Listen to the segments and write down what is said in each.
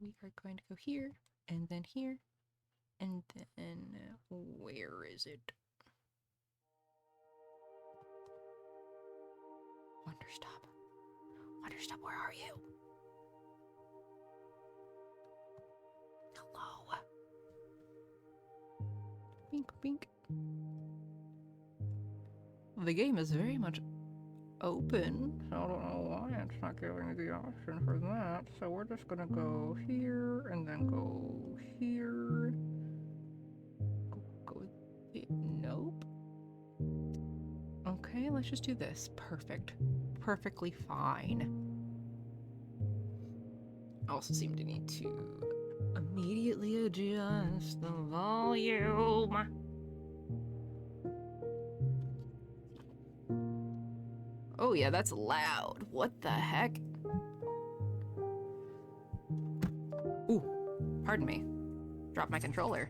we are going to go here, and then here, and then where is it? Wanderstop. Wanderstop, where are you? Hello. Bink, bink. The game is very much open, so I don't know why it's not giving me the option for that. So we're just gonna go here, and then go here. Go with it. Nope. Okay, let's just do this. Perfect. Perfectly fine. I also seem to need to immediately adjust the volume. Oh yeah, that's loud. What the heck? Ooh, pardon me. Dropped my controller.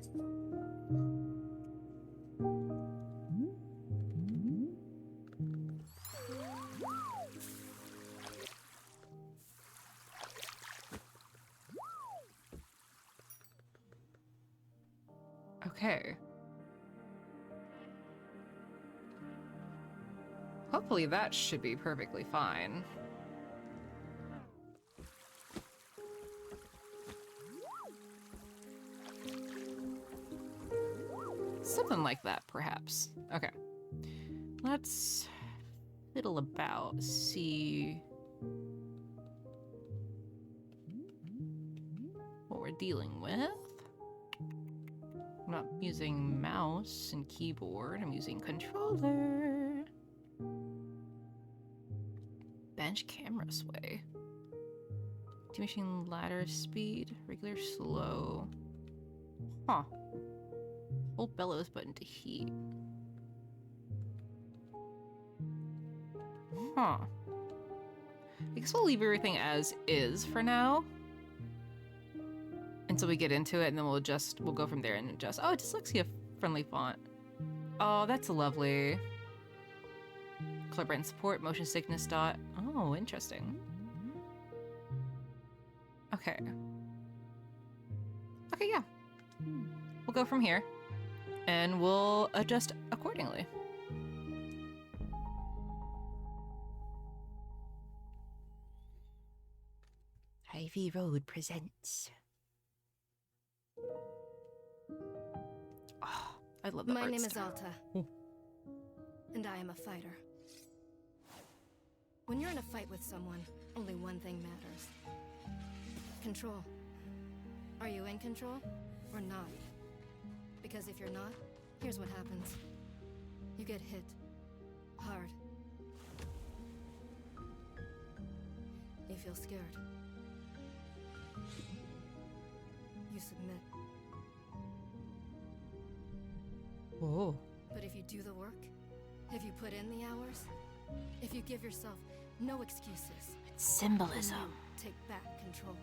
Okay. Hopefully that should be perfectly fine. Something like that, perhaps. Okay. Let's fiddle about, see what we're dealing with. I'm not using mouse and keyboard, I'm using controller. Bench camera sway. Machine ladder speed, regular slow. Huh. Hold bellows button to heat. Huh. I guess we'll leave everything as is for now. Until we get into it, and then we'll go from there and adjust. Oh, dyslexia friendly font. Oh, that's lovely. Clever and support, motion sickness dot. Oh, interesting. Okay. Okay, yeah. We'll go from here, and we'll adjust accordingly. Ivy Road presents. Oh, I love the My art name is style. Alta, and I am a fighter. When you're in a fight with someone, only one thing matters. Control. Are you in control or not? Because if you're not, here's what happens. You get hit. Hard. You feel scared. You submit. Whoa. But if you do the work, if you put in the hours, if you give yourself no excuses, It's symbolism. you take back control.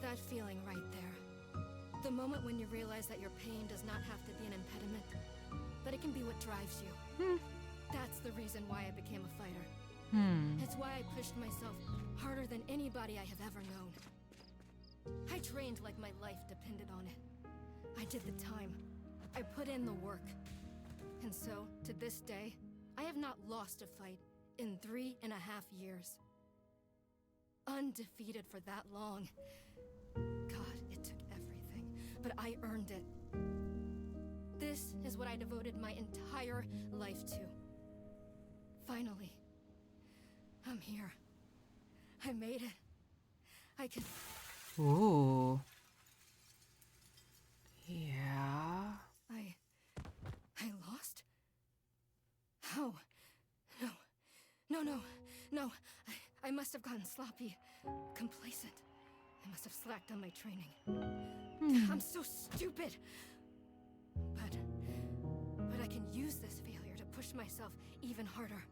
That feeling right there. The moment when you realize that your pain does not have to be an impediment, but it can be what drives you. That's the reason why I became a fighter. It's why I pushed myself harder than anybody I have ever known. I trained like my life depended on it. I did the time. I put in the work. And so, to this day, I have not lost a fight in 3.5 years. Undefeated for that long. God, it took everything, but I earned it. This is what I devoted my entire life to. Finally, I'm here. I made it. I can... Ooh. Yeah. I lost? How? No. I must have gotten sloppy. Complacent. I must have slacked on my training. I'm so stupid. But I can use this failure to push myself even harder.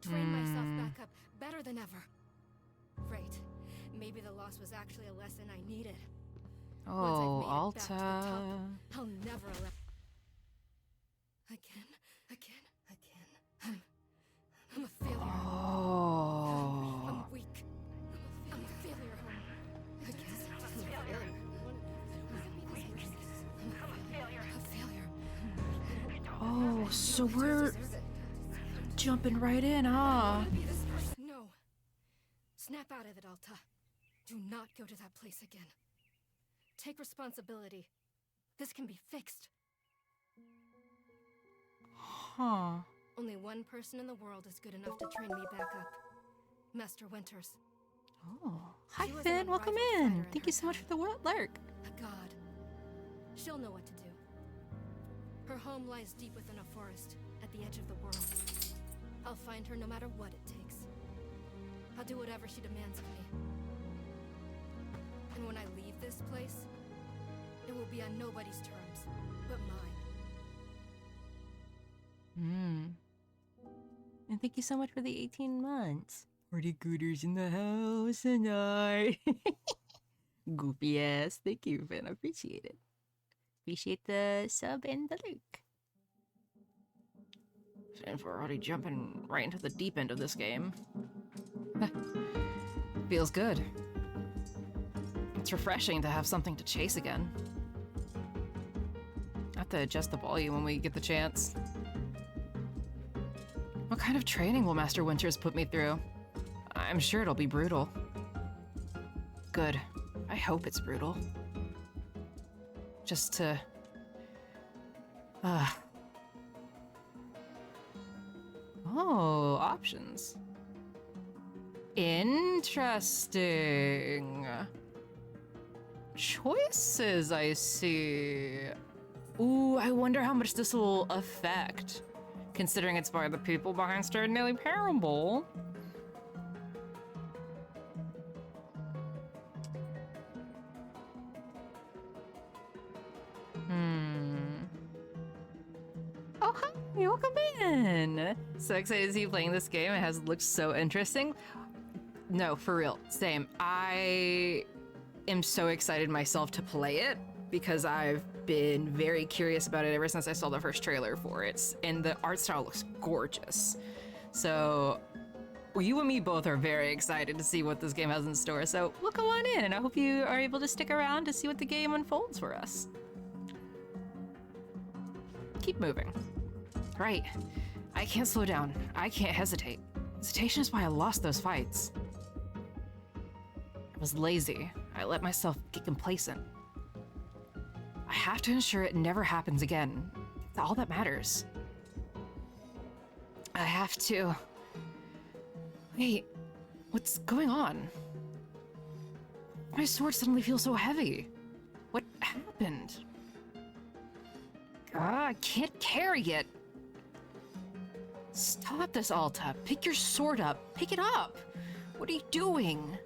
Train myself back up better than ever. Right. Maybe the loss was actually a lesson I needed. Once I've Oh, made it back to the top, Alta. I'll never allow... Again. I'm a failure. Oh. I'm weak. I'm a failure. so we're jumping right in, huh? No. Snap out of it, Alta. Do not go to that place again. Take responsibility. This can be fixed. Huh. Only one person in the world is good enough to train me back up. Master Winters. Oh. Hi, Finn. Welcome in. Thank you so much for the lurk. A god. She'll know what to do. Her home lies deep within a forest, at the edge of the world. I'll find her no matter what it takes. I'll do whatever she demands of me. And when I leave this place, it will be on nobody's terms, but mine. And thank you so much for the 18 months. Party gooters in the house tonight. Goofy ass. Thank you, Finn. I appreciate it. Appreciate the sub and the lurk. Since we're already jumping right into the deep end of this game. Feels good. It's refreshing to have something to chase again. I have to adjust the volume when we get the chance. What kind of training will Master Winters put me through? I'm sure it'll be brutal. Good. I hope it's brutal. Just to... Oh, options. Interesting. Choices, I see. Ooh, I wonder how much this will affect, considering it's by the people behind Nearly Parable. Oh, hi, welcome in. So excited to see you playing this game. It has looked so interesting. No, for real, same. I am so excited myself to play it because I've been very curious about it ever since I saw the first trailer for it, and the art style looks gorgeous. So you and me both are very excited to see what this game has in store. So we'll go on in, and I hope you are able to stick around to see what the game unfolds for us. Keep moving. Right. I can't slow down. I can't hesitate. Hesitation is why I lost those fights. I was lazy. I let myself get complacent. I have to ensure it never happens again. It's all that matters. I have to... Wait, what's going on? My sword suddenly feels so heavy. What happened? I can't carry it. Stop this, Alta. Pick your sword up. Pick it up. What are you doing?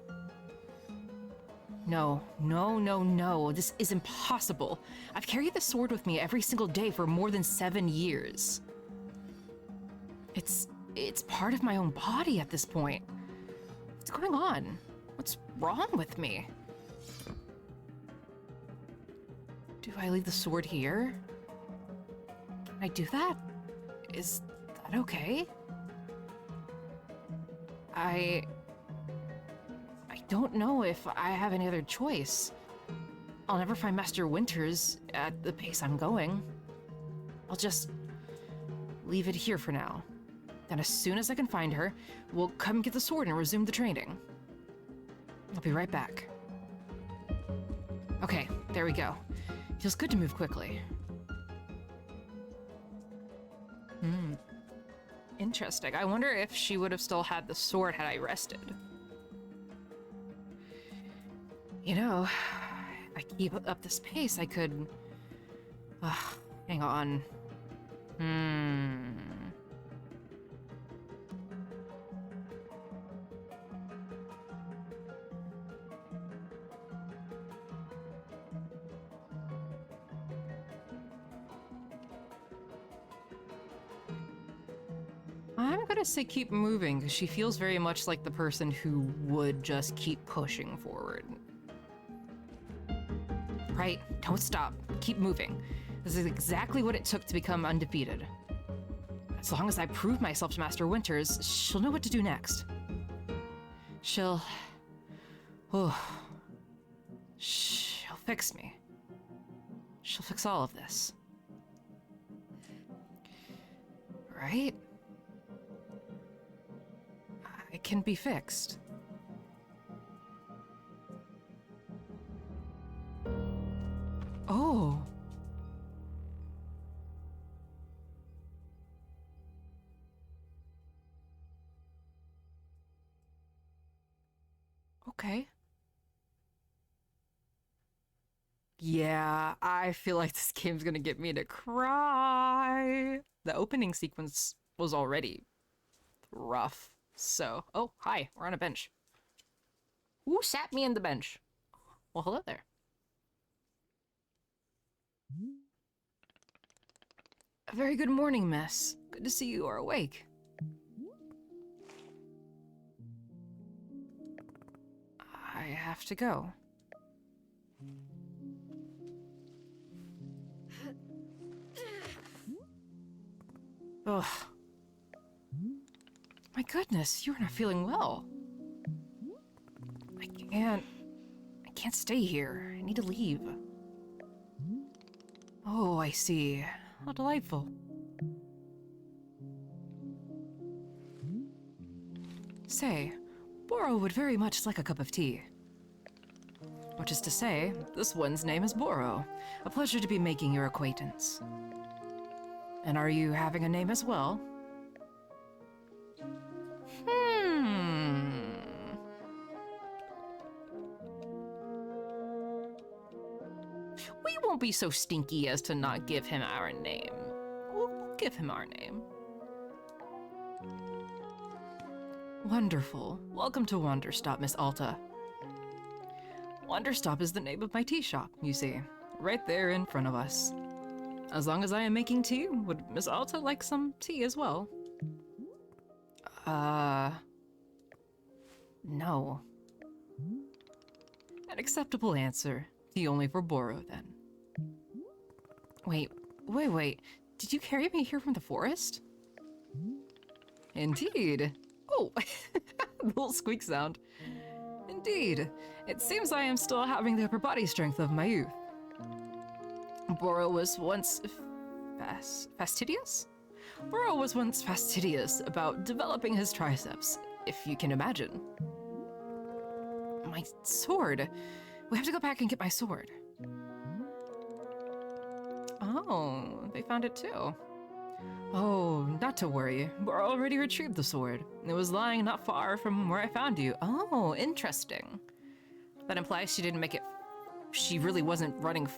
No, no, no, no. This is impossible. I've carried this sword with me every single day for more than 7 years. It's part of my own body at this point. What's going on? What's wrong with me? Do I leave the sword here? Can I do that? Is that okay? I don't know if I have any other choice. I'll never find Master Winters at the pace I'm going. I'll just leave it here for now. Then as soon as I can find her, we'll come get the sword and resume the training. I'll be right back. Okay, there we go. Feels good to move quickly. Interesting. I wonder if she would have still had the sword had I rested. You know, if I keep up this pace, I could... hang on. I'm gonna say keep moving, because she feels very much like the person who would just keep pushing forward. Right, don't stop. Keep moving. This is exactly what it took to become undefeated. As long as I prove myself to Master Winters, she'll know what to do next. She'll fix me. She'll fix all of this. right? It can be fixed. Oh. Okay. Yeah, I feel like this game's gonna get me to cry. The opening sequence was already rough. So, oh, hi, we're on a bench. Who sat me in the bench? Well, hello there. A very good morning, miss. Good to see you are awake. I have to go. Ugh. My goodness, you're not feeling well. I can't stay here. I need to leave. Oh, I see. How delightful. Say, Boro would very much like a cup of tea. Which is to say, this one's name is Boro. A pleasure to be making your acquaintance. And are you having a name as well? We won't be so stinky as to not give him our name. We'll give him our name. Wonderful. Welcome to Wanderstop, Miss Alta. Wanderstop is the name of my tea shop, you see. Right there in front of us. As long as I am making tea, would Miss Alta like some tea as well? No. An acceptable answer. Tea only for Boro, then. Wait. Did you carry me here from the forest? Indeed. Oh, the little squeak sound. Indeed. It seems I am still having the upper body strength of my youth. Boro was once fastidious? Boro was once fastidious about developing his triceps, if you can imagine. My sword. We have to go back and get my sword. Oh, they found it too. Oh, not to worry. Boro already retrieved the sword. It was lying not far from where I found you. Oh, interesting. That implies she didn't make it... She really wasn't running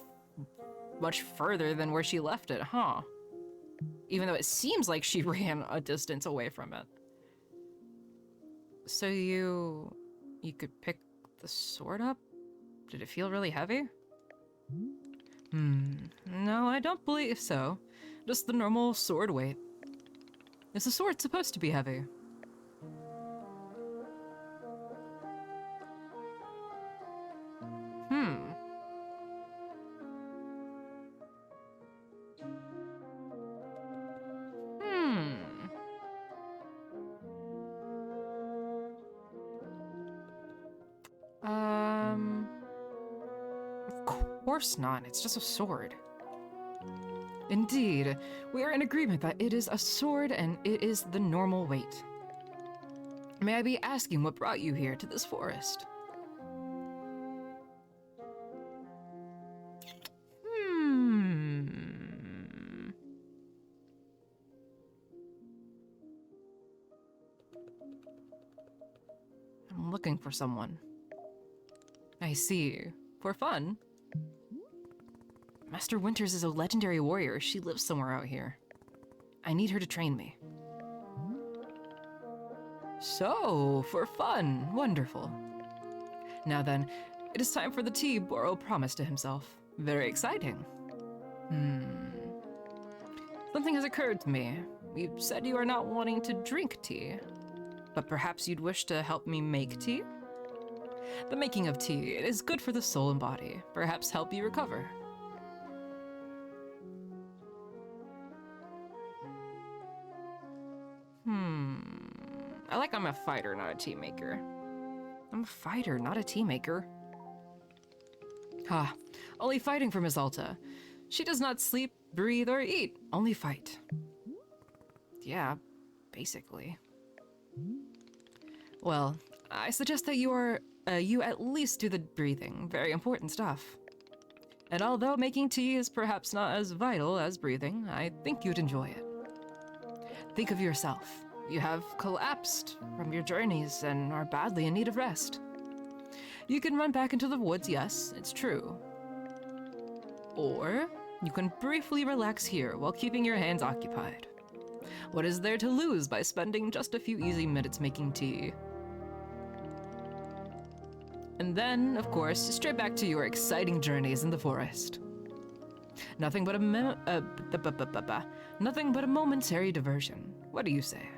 much further than where she left it, huh? Even though it seems like she ran a distance away from it. So you could pick the sword up? Did it feel really heavy? No, I don't believe so. Just the normal sword weight. Is the sword supposed to be heavy? Of course not. It's just a sword. Indeed. We are in agreement that it is a sword and it is the normal weight. May I be asking what brought you here to this forest? I'm looking for someone. I see. For fun. Master Winters is a legendary warrior. She lives somewhere out here. I need her to train me. So, for fun. Wonderful. Now then, it is time for the tea Boro promised to himself. Very exciting. Something has occurred to me. You said you are not wanting to drink tea, but perhaps you'd wish to help me make tea? The making of tea, it is good for the soul and body. Perhaps help you recover. I like I'm a fighter, not a tea maker. I'm a fighter, not a tea maker. Only fighting for Miss Alta. She does not sleep, breathe, or eat. Only fight. Yeah, basically. Well, I suggest that you at least do the breathing. Very important stuff. And although making tea is perhaps not as vital as breathing, I think you'd enjoy it. Think of yourself. You have collapsed from your journeys and are badly in need of rest. You can run back into the woods, yes, it's true. Or you can briefly relax here while keeping your hands occupied. What is there to lose by spending just a few easy minutes making tea? And then, of course, straight back to your exciting journeys in the forest. Nothing but a momentary diversion. What do you say?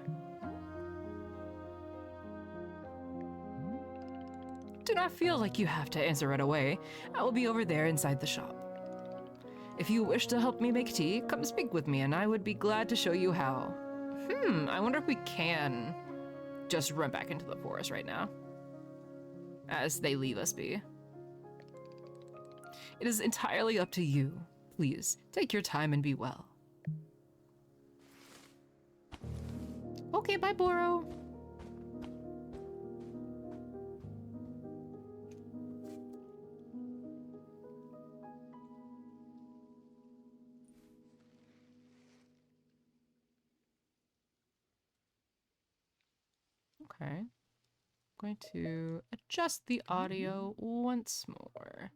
Do not feel like you have to answer right away. I will be over there inside the shop. If you wish to help me make tea, come speak with me and I would be glad to show you how. I wonder if we can just run back into the forest right now, as they leave us be. It is entirely up to you. Please, take your time and be well. Okay, bye, Boro. Okay. I'm going to adjust the audio once more.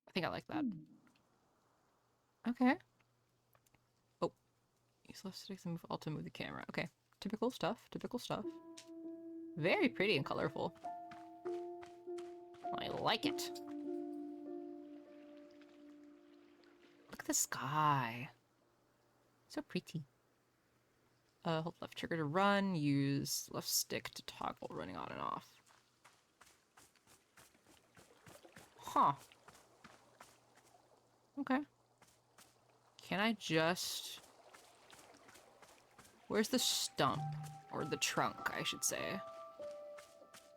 I think I like that. Okay. Oh. Use left sticks and move Alt to move the camera. Okay. Typical stuff. Typical stuff. Very pretty and colorful. I like it. Look at the sky. So pretty. Hold left trigger to run. Use left stick to toggle running on and off. Huh. Okay. Can I just... Where's the stump? Or the trunk, I should say.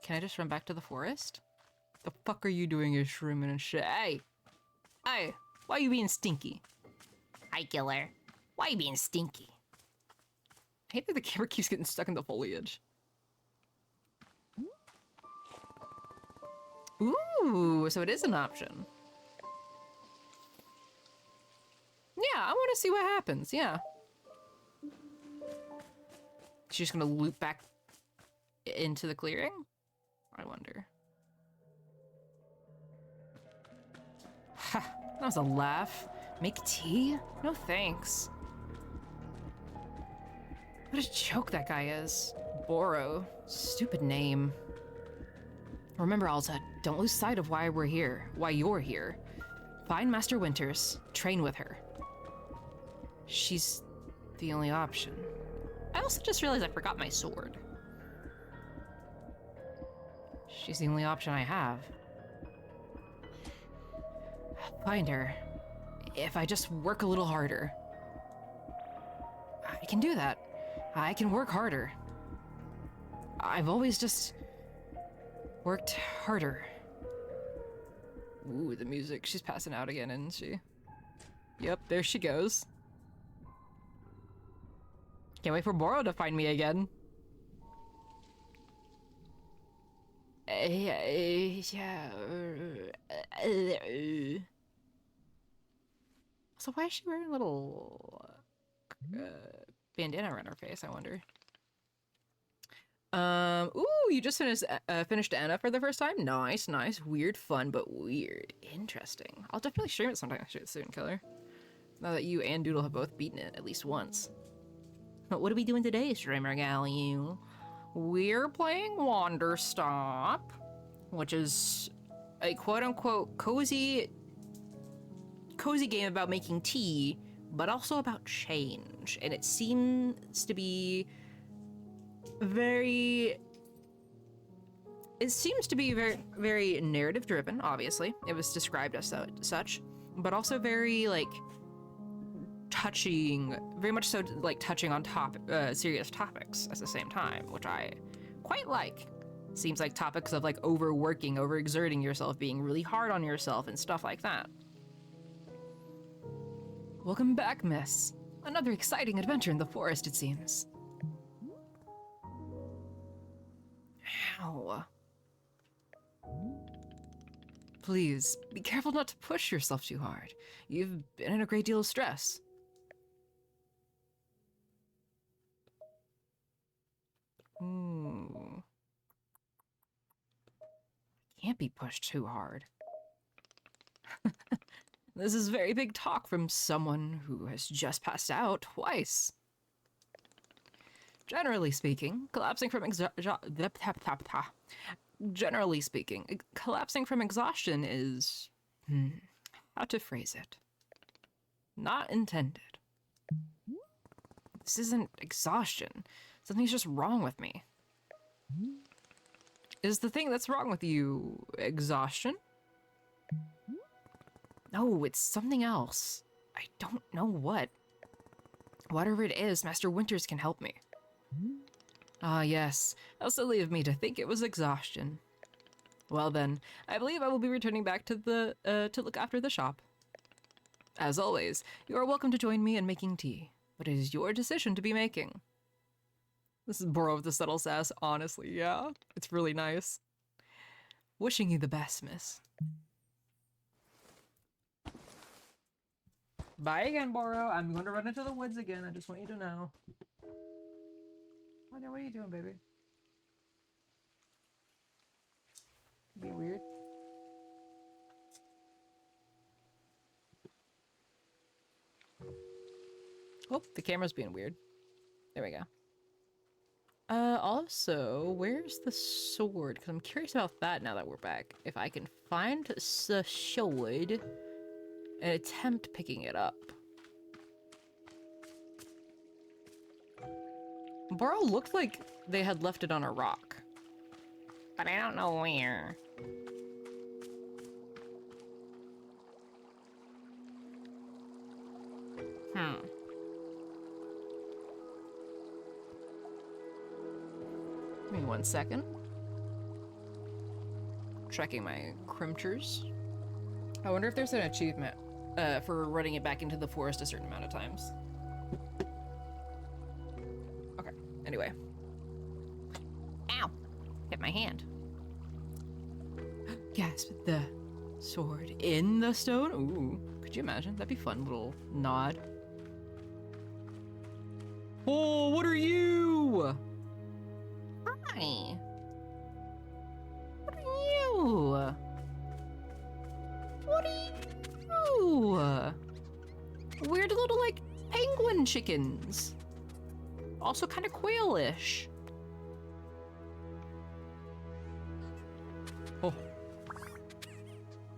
Can I just run back to the forest? The fuck are you doing here, shrooming and shit? Hey! Hey! Why are you being stinky? Hi, killer. Why are you being stinky? I hate that the camera keeps getting stuck in the foliage. Ooh, so it is an option. Yeah, I want to see what happens, yeah. She's just gonna loop back into the clearing? I wonder. Ha, that was a laugh. Make tea? No thanks. What a joke that guy is. Boro. Stupid name. Remember, Alta, don't lose sight of why we're here. Why you're here. Find Master Winters. Train with her. She's the only option. I also just realized I forgot my sword. She's the only option I have. Find her. If I just work a little harder. I can do that. I can work harder. I've always just worked harder. Ooh, the music. She's passing out again, isn't she? Yep, there she goes. Can't wait for Boro to find me again. So why is she wearing a little bandana around her face, I wonder? Ooh, you just finished Anna for the first time? Nice, nice. Weird fun, but weird. Interesting. I'll definitely stream it sometime soon, Killer. Now that you and Doodle have both beaten it at least once. But what are we doing today, Streamer Galliu? We're playing Wanderstop, which is a quote-unquote cozy game about making tea, but also about change. And it seems to be very very narrative driven, obviously. It was described as such, but also very, like, very much so like touching on serious topics at the same time, which I quite like. Seems like topics of like overworking, overexerting yourself, being really hard on yourself and stuff like that. Welcome back, miss. Another exciting adventure in the forest, it seems. Ow. Please, be careful not to push yourself too hard. You've been in a great deal of stress. Ooh. Can't be pushed too hard. This is very big talk from someone who has just passed out twice. Generally speaking, collapsing from exhaustion is, how to phrase it? Not intended. This isn't exhaustion. Something's just wrong with me. Is the thing that's wrong with you exhaustion? No, it's something else. I don't know what. Whatever it is, Master Winters can help me. Ah, yes. How silly of me to think it was exhaustion. Well then, I believe I will be returning back to to look after the shop. As always, you are welcome to join me in making tea, but it is your decision to be making. This is Boro with the subtle sass, honestly, yeah. It's really nice. Wishing you the best, miss. Bye again, Boro. I'm going to run into the woods again. I just want you to know. What are you doing, baby? Be weird. Oh, the camera's being weird. There we go. Also, where's the sword? Because I'm curious about that now that we're back. If I can find the sword and attempt picking it up. Boro looked like they had left it on a rock, but I don't know where. Give me 1 second. Checking my crimchers. I wonder if there's an achievement for running it back into the forest a certain amount of times. Okay, anyway. Ow! Hit my hand. Gasp, the sword in the stone? Ooh, could you imagine? That'd be fun, little nod. Oh, what are you? Hi. What are you? What are you? Weird little, like, penguin chickens. Also kind of quail-ish. Oh.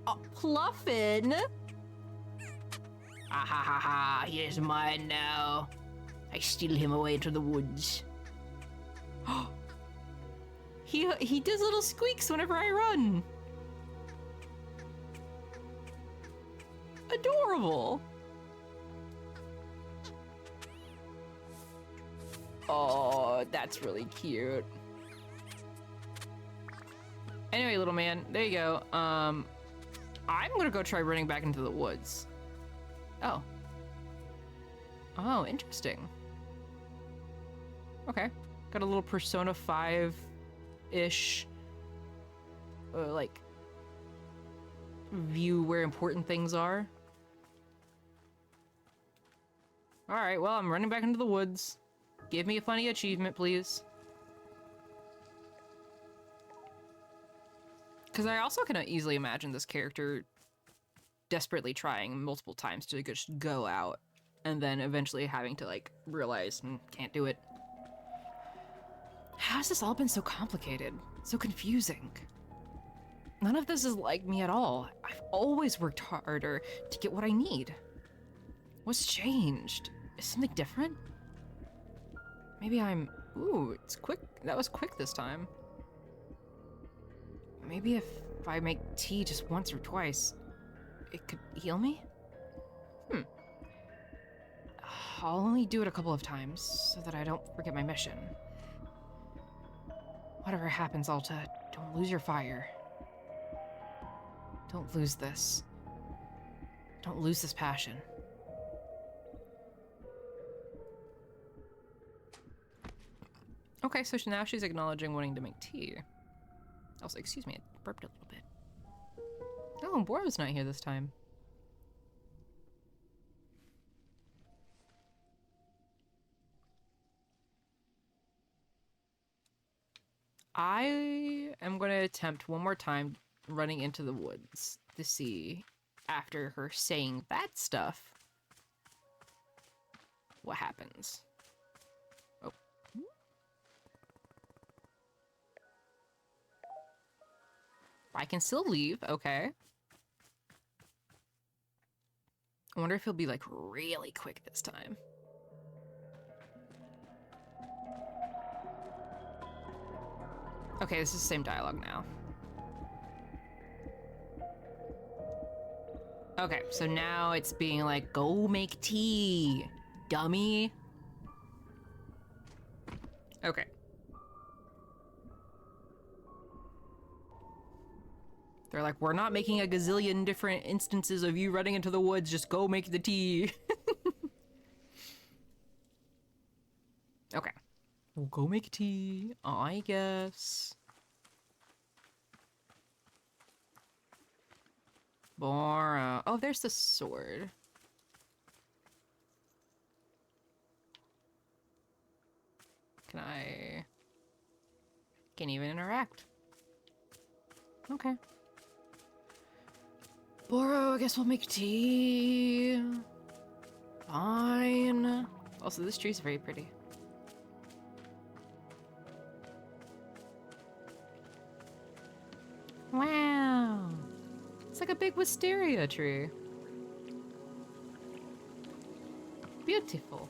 Oh, Pluffin! Ah ha ha ha, he is mine now. I steal him away into the woods. He does little squeaks whenever I run. Adorable. Oh, that's really cute. Anyway, little man, there you go. I'm gonna go try running back into the woods. Oh. Oh, interesting. Okay. Got a little Persona 5-ish, like, view where important things are. Alright, well, I'm running back into the woods. Give me a funny achievement, please. Because I also can easily imagine this character desperately trying multiple times to just go out, and then eventually having to, like, realize, can't do it. How has this all been so complicated? So confusing? None of this is like me at all. I've always worked harder to get what I need. What's changed? Is something different? Maybe I'm... Ooh, it's quick. That was quick this time. Maybe if I make tea just once or twice, it could heal me? I'll only do it a couple of times so that I don't forget my mission. Whatever happens, Alta, don't lose your fire. Don't lose this. Don't lose this passion. Okay, so now she's acknowledging wanting to make tea. Also, excuse me, I burped a little bit. Oh, Boro's not here this time. I am going to attempt one more time running into the woods to see, after her saying that stuff, what happens. Oh. I can still leave, okay. I wonder if he'll be, like, really quick this time. Okay, this is the same dialogue now. Okay, so now it's being like, go make tea, dummy. Okay. They're like, we're not making a gazillion different instances of you running into the woods, just go make the tea. Okay. We'll go make tea, I guess. Boro. Oh, there's the sword. Can I... Can't even interact. Okay. Boro, I guess we'll make tea. Fine. Also, this tree's very pretty. Wow. It's like a big wisteria tree. Beautiful.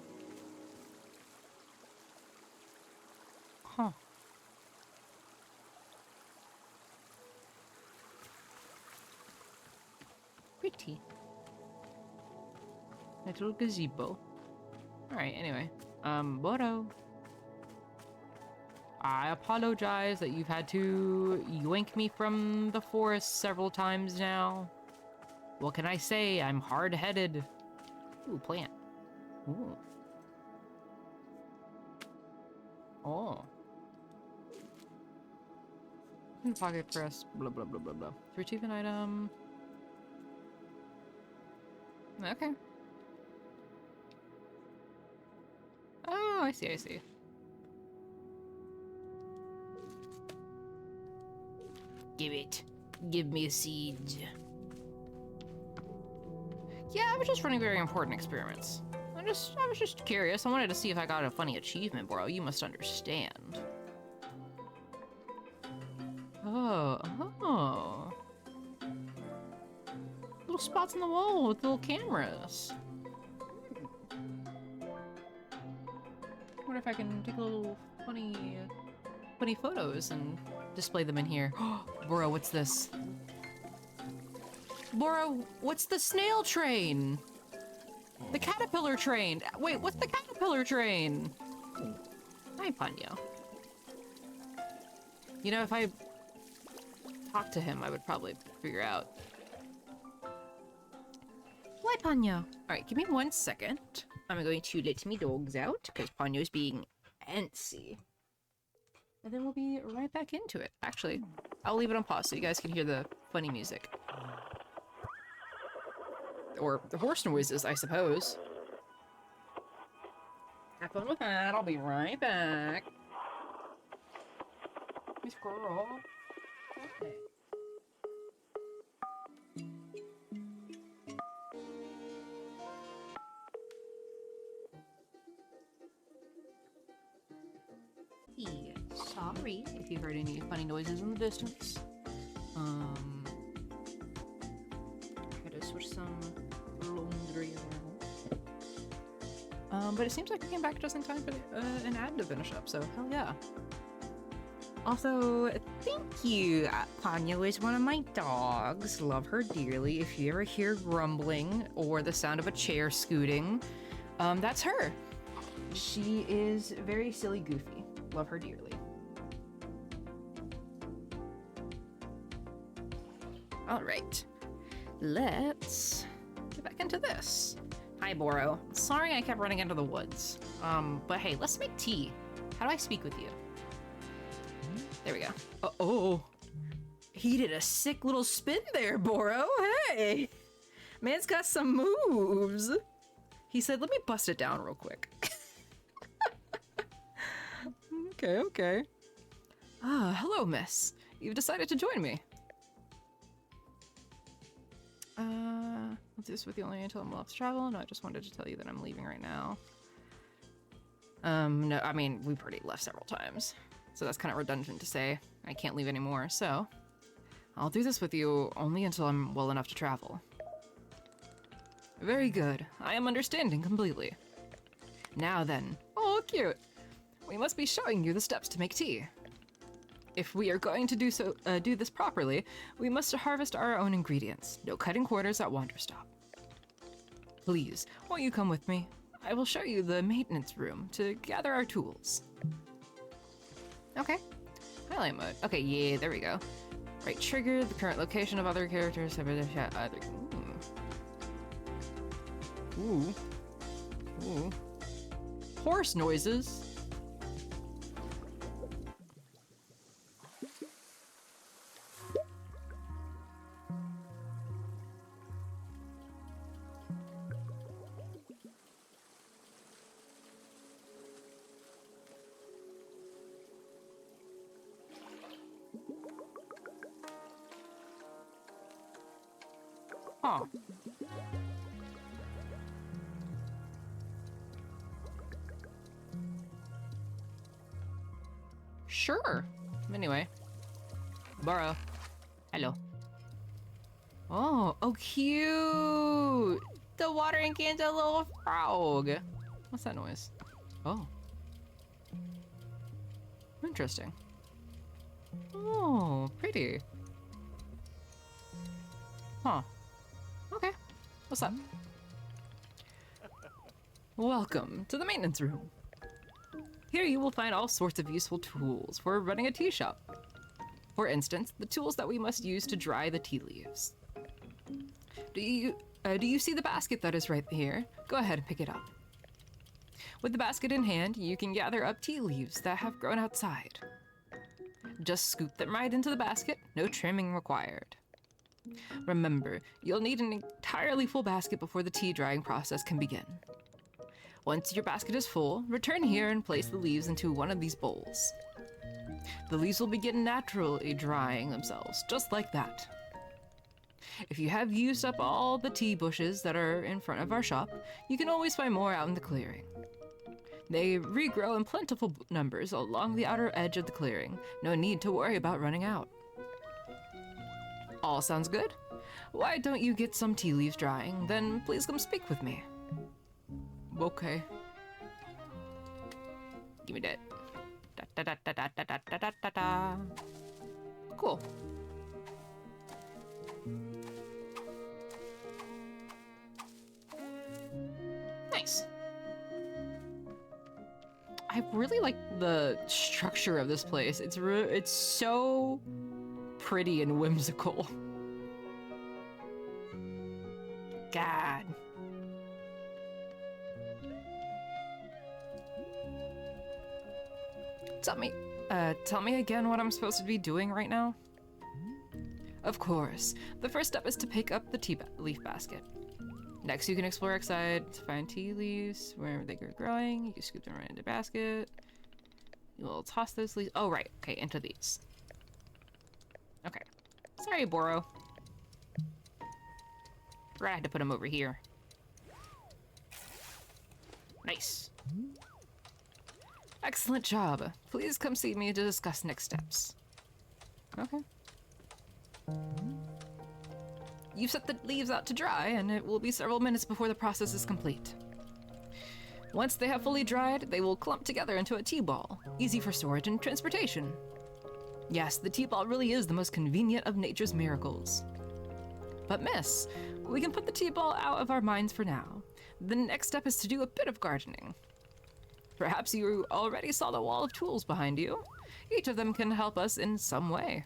Huh. Pretty. Little gazebo. Alright, anyway. Boro. I apologize that you've had to yoink me from the forest several times now. What can I say? I'm hard-headed. Ooh, plant. Ooh. Oh. Pocket press. Blah, blah, blah, blah, blah. Retrieve an item. Okay. Oh, I see, I see. Give it. Give me a seed. Yeah, I was just running very important experiments. I was just curious. I wanted to see if I got a funny achievement, bro. You must understand. Oh. Little spots on the wall with little cameras. Wonder if I can take a little funny photos and display them in here. Boro, what's this? Boro, what's the snail train? The caterpillar train. Wait, what's the caterpillar train? Hi, Ponyo. You know, if I talked to him, I would probably figure out. Why, Ponyo? Alright, give me 1 second. I'm going to let me dogs out, because Ponyo's being antsy. And then we'll be right back into it. Actually, I'll leave it on pause so you guys can hear the funny music. Or the horse noises, I suppose. Have fun with that. I'll be right back. Miss Girl. Okay. Sorry if you heard any funny noises in the distance. Gotta switch some laundry around. But it seems like we came back just in time for an ad to finish up, so hell yeah. Also, thank you. Ponyo is one of my dogs. Love her dearly. If you ever hear grumbling or the sound of a chair scooting, That's her. She is very silly, goofy. Love her dearly. All right, let's get back into this. Hi, Boro. Sorry I kept running into the woods. But hey, let's make tea. How do I speak with you? There we go. Oh, he did a sick little spin there, Boro. Hey, man's got some moves. He said, let me bust it down real quick. Okay. Ah, hello, miss. You've decided to join me. I'll do this with you only until I'm allowed to travel. No, I just wanted to tell you that I'm leaving right now. No, I mean, we've already left several times. So that's kind of redundant to say. I can't leave anymore, so I'll do this with you only until I'm well enough to travel. Very good. I am understanding completely. Now then. Oh, cute. We must be showing you the steps to make tea. If we are going to do this properly, we must harvest our own ingredients. No cutting corners at Wanderstop. Please, won't you come with me? I will show you the maintenance room to gather our tools. Okay. Highlight mode. Okay, yeah, there we go. Right trigger, the current location of other characters. Ooh. Horse noises. Huh. Sure. Anyway. Burrow. Hello. Oh, cute! The watering can's a little frog. What's that noise? Oh. Interesting. Oh, pretty. Huh. Okay. What's up? Welcome to the maintenance room. Here you will find all sorts of useful tools for running a tea shop. For instance, the tools that we must use to dry the tea leaves. Do you see the basket that is right here? Go ahead and pick it up. With the basket in hand, you can gather up tea leaves that have grown outside. Just scoop them right into the basket, no trimming required. Remember, you'll need an entirely full basket before the tea drying process can begin. Once your basket is full, return here and place the leaves into one of these bowls. The leaves will begin naturally drying themselves, just like that. If you have used up all the tea bushes that are in front of our shop, you can always find more out in the clearing. They regrow in plentiful numbers along the outer edge of the clearing. No need to worry about running out. All sounds good? Why don't you get some tea leaves drying, then please come speak with me. Okay. Give me that. Da da da da da da da da da da. Cool. Nice. I really like the structure of this place. It's so pretty and whimsical. God. Tell me again what I'm supposed to be doing right now? Of course. The first step is to pick up the tea leaf basket. Next, you can explore outside to find tea leaves wherever they are growing. You can scoop them right into the basket. You will toss those leaves. Oh, right. Okay, into these. Okay. Sorry, Boro. Forgot I had to put them over here. Nice. Excellent job. Please come see me to discuss next steps. Okay. You've set the leaves out to dry, and it will be several minutes before the process is complete. Once they have fully dried, they will clump together into a tea ball, easy for storage and transportation. Yes, the tea ball really is the most convenient of nature's miracles. But miss, we can put the tea ball out of our minds for now. the next step is to do a bit of gardening. Perhaps you already saw the wall of tools behind you. Each of them can help us in some way.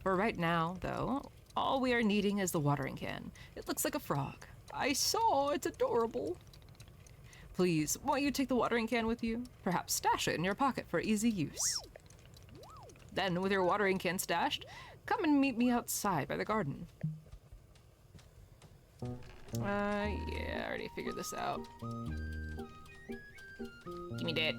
For right now, though, all we are needing is the watering can. It looks like a frog. I saw, it's adorable. Please, won't you take the watering can with you? Perhaps stash it in your pocket for easy use. Then, with your watering can stashed, come and meet me outside by the garden. Yeah, I already figured this out. Give me that.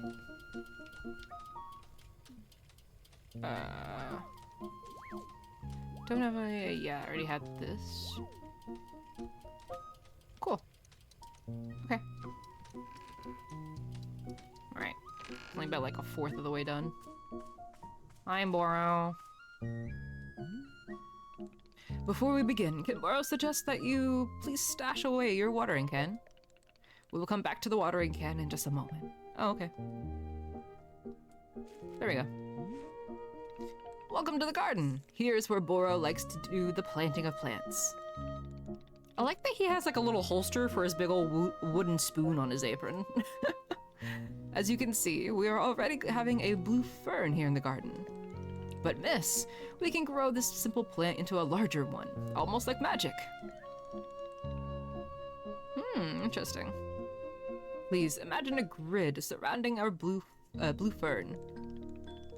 Don't have a... yeah, I already had this. Cool. Okay. Alright. Only about like a fourth of the way done. I'm Boro. Before we begin, can Boro suggest that you please stash away your watering can? We will come back to the watering can in just a moment. Oh, okay. There we go. Welcome to the garden. Here's where Boro likes to do the planting of plants. I like that he has like a little holster for his big old wooden spoon on his apron. As you can see, we are already having a blue fern here in the garden. But miss, we can grow this simple plant into a larger one, almost like magic. Interesting. Please imagine a grid surrounding our blue fern.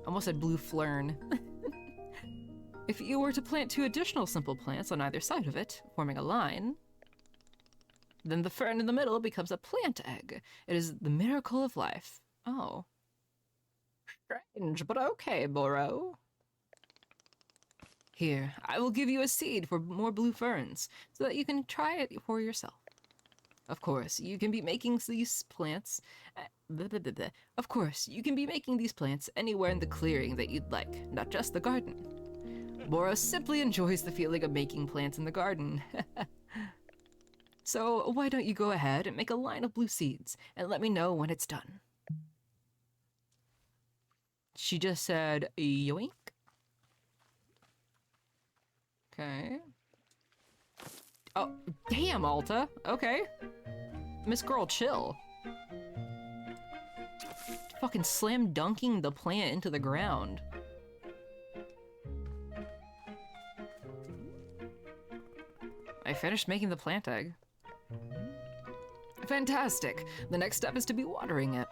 Almost said blue flern. If you were to plant 2 additional simple plants on either side of it, forming a line, then the fern in the middle becomes a plant egg. It is the miracle of life. Oh. Strange, but okay, Boro. Here, I will give you a seed for more blue ferns, so that you can try it for yourself. Of course, you can be making these plants... Of course, you can be making these plants anywhere in the clearing that you'd like, not just the garden. Boro simply enjoys the feeling of making plants in the garden. So why don't you go ahead and make a line of blue seeds, and let me know when it's done. She just said, yoink. Okay. Oh, damn, Alta. Okay. Miss Girl, chill. Fucking slam dunking the plant into the ground. I finished making the plant egg. Fantastic. The next step is to be watering it.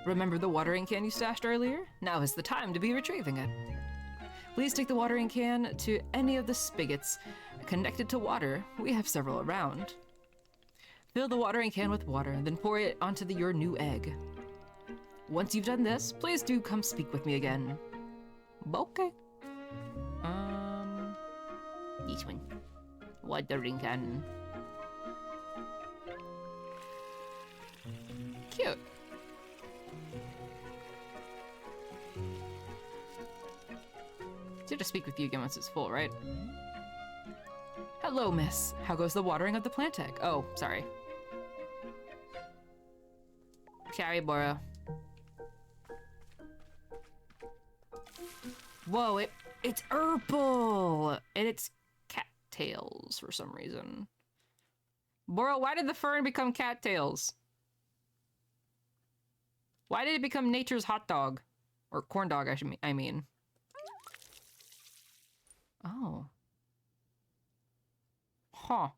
Remember the watering can you stashed earlier? Now is the time to be retrieving it. Please take the watering can to any of the spigots connected to water. We have several around. Fill the watering can with water, then pour it onto your new egg. Once you've done this, please do come speak with me again. Okay. This one. Watering can. Cute. Due to speak with you again once it's full, right? Hello, miss. How goes the watering of the plant egg? Oh, sorry. Sorry, Boro. Whoa, it's purple! And it's cattails for some reason. Boro, why did the fern become cattails? Why did it become nature's hot dog? Or corn dog, I mean. Oh. Huh.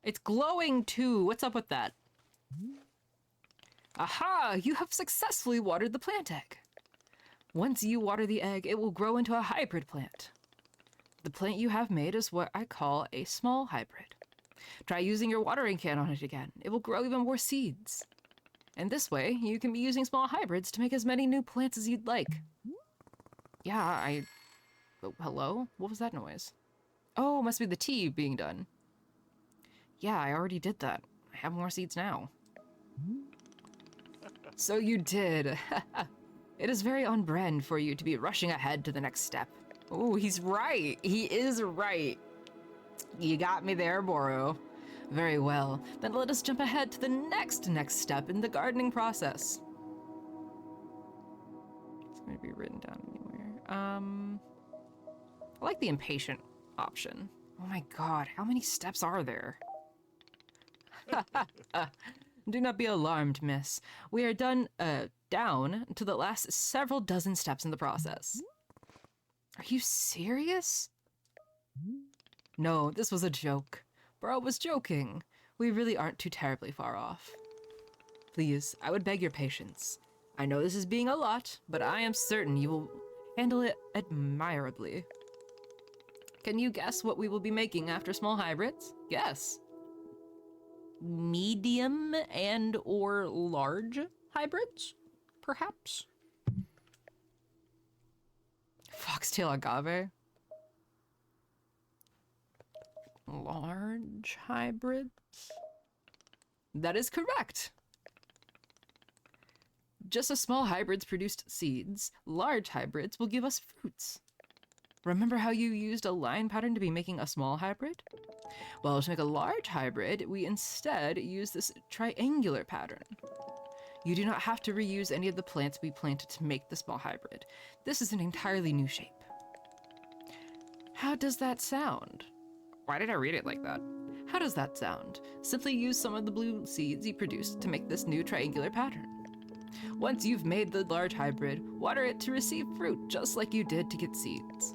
It's glowing too. What's up with that? Aha! You have successfully watered the plant egg. Once you water the egg, it will grow into a hybrid plant. The plant you have made is what I call a small hybrid. Try using your watering can on it again. It will grow even more seeds. And this way, you can be using small hybrids to make as many new plants as you'd like. Yeah, oh, hello? What was that noise? Oh, must be the tea being done. Yeah, I already did that. I have more seeds now. So you did. It is very on brand for you to be rushing ahead to the next step. Oh, he's right. He is right. You got me there, Boro. Very well. Then let us jump ahead to the next step in the gardening process. It's going to be written down anywhere. I like the impatient option. Oh my god, how many steps are there? Do not be alarmed, miss. We are down to the last several dozen steps in the process. Are you serious? No, this was a joke. Bro was joking. We really aren't too terribly far off. Please, I would beg your patience. I know this is being a lot, but I am certain you will handle it admirably. Can you guess what we will be making after small hybrids? Guess. Medium and or large hybrids, perhaps? Foxtail agave? Large hybrids? That is correct. Just as small hybrids produced seeds, large hybrids will give us fruits. Remember how you used a line pattern to be making a small hybrid? Well, to make a large hybrid, we instead use this triangular pattern. You do not have to reuse any of the plants we planted to make the small hybrid. This is an entirely new shape. How does that sound? Why did I read it like that? How does that sound? Simply use some of the blue seeds you produced to make this new triangular pattern. Once you've made the large hybrid, water it to receive fruit, just like you did to get seeds.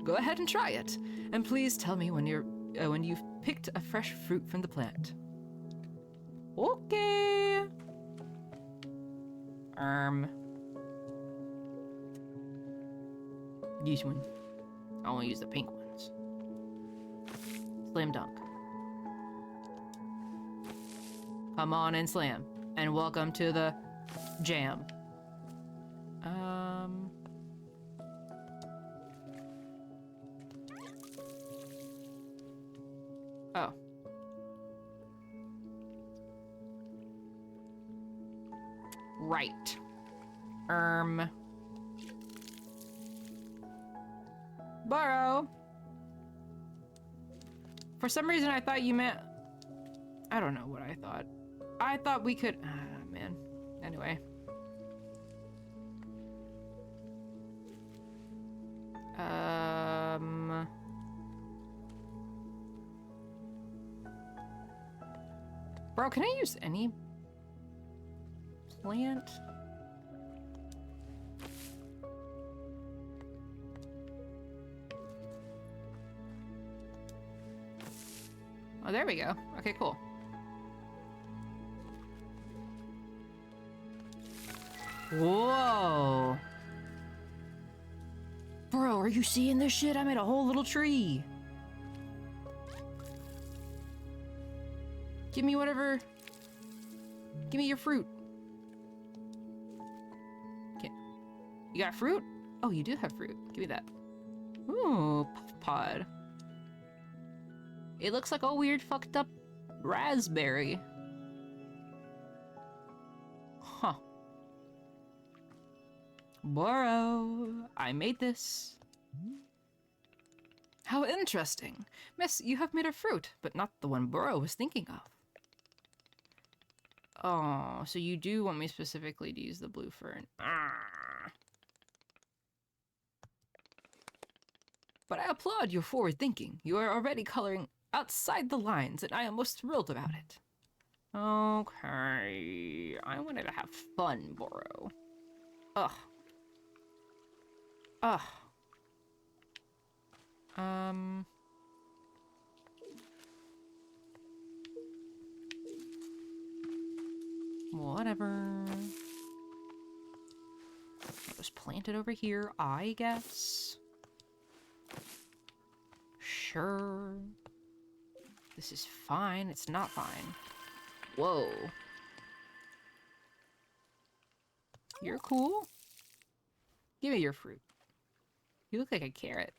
Go ahead and try it, and please tell me when you've picked a fresh fruit from the plant. Okay. This one. I want to use the pink ones. Slam dunk. Come on and slam, and welcome to the jam. Oh. Right. Borrow. For some reason I thought you meant... I don't know what I thought. I thought we could... man. Anyway. Bro, can I use any plant? Oh, there we go. Okay, cool. Whoa. Bro, are you seeing this shit? I made a whole little tree. Give me whatever. Give me your fruit. Okay. You got fruit? Oh, you do have fruit. Give me that. Ooh, puff pod. It looks like a weird fucked up raspberry. Huh. Borrow. I made this. How interesting. Miss, you have made a fruit, but not the one Burrow was thinking of. Oh, so you do want me specifically to use the blue fern. Ah. But I applaud your forward thinking. You are already coloring outside the lines, and I am most thrilled about it. Okay. I wanted to have fun, Burrow. Ugh. Ugh. Whatever. I'll just plant it over here, I guess. Sure. This is fine. It's not fine. Whoa. You're cool. Give me your fruit. You look like a carrot.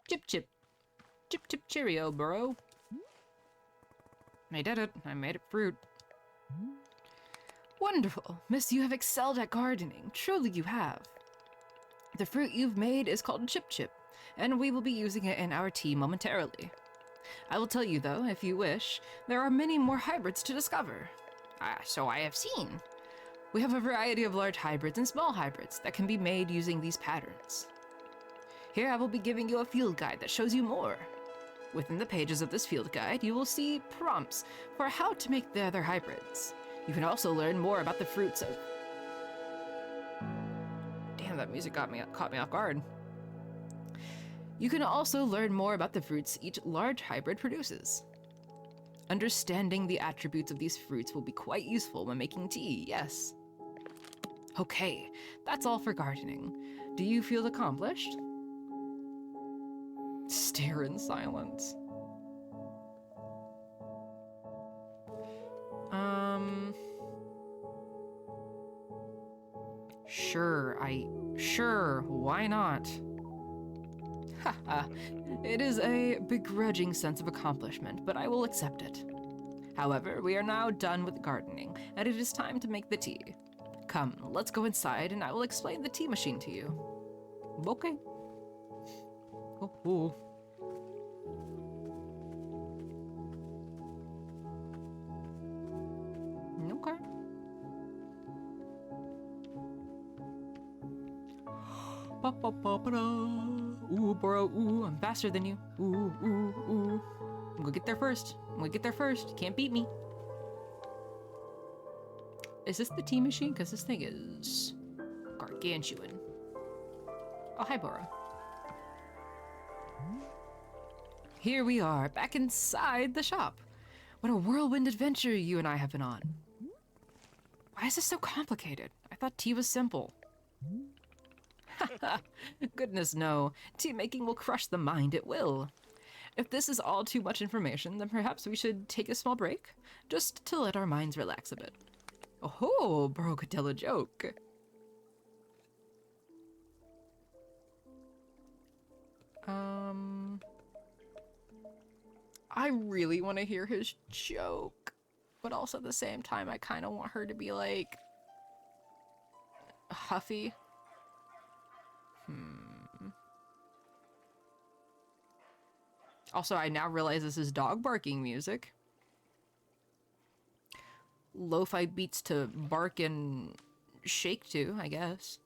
Chip chip. Chip chip cheerio, bro. I did it. I made it fruit. Wonderful. Miss, you have excelled at gardening. Truly you have. The fruit you've made is called Chip Chip, and we will be using it in our tea momentarily. I will tell you, though, if you wish, there are many more hybrids to discover. So I have seen. We have a variety of large hybrids and small hybrids that can be made using these patterns. Here I will be giving you a field guide that shows you more. Within the pages of this field guide, you will see prompts for how to make the other hybrids. You can also learn more about the fruits of... Damn, that music caught me off guard. You can also learn more about the fruits each large hybrid produces. Understanding the attributes of these fruits will be quite useful when making tea, yes. Okay, that's all for gardening. Do you feel accomplished? Stare in silence. Sure, why not? Haha, it is a begrudging sense of accomplishment, but I will accept it. However, we are now done with gardening, and it is time to make the tea. Come, let's go inside, and I will explain the tea machine to you. Okay. Oh. Okay. Ooh, bro, ooh, I'm faster than you. Ooh. I'm gonna get there first. You can't beat me. Is this the tea machine? Because this thing is gargantuan. Oh, hi, Bora. Here we are, back inside the shop. What a whirlwind adventure you and I have been on. Why is this so complicated? I thought tea was simple. Goodness no. Tea making will crush the mind, it will. If this is all too much information, then perhaps we should take a small break, just to let our minds relax a bit. Oh, bro could tell a joke. I really want to hear his joke, but also at the same time, I kind of want her to be like huffy. Also, I now realize this is dog barking music. Lo-fi beats to bark and shake to, I guess.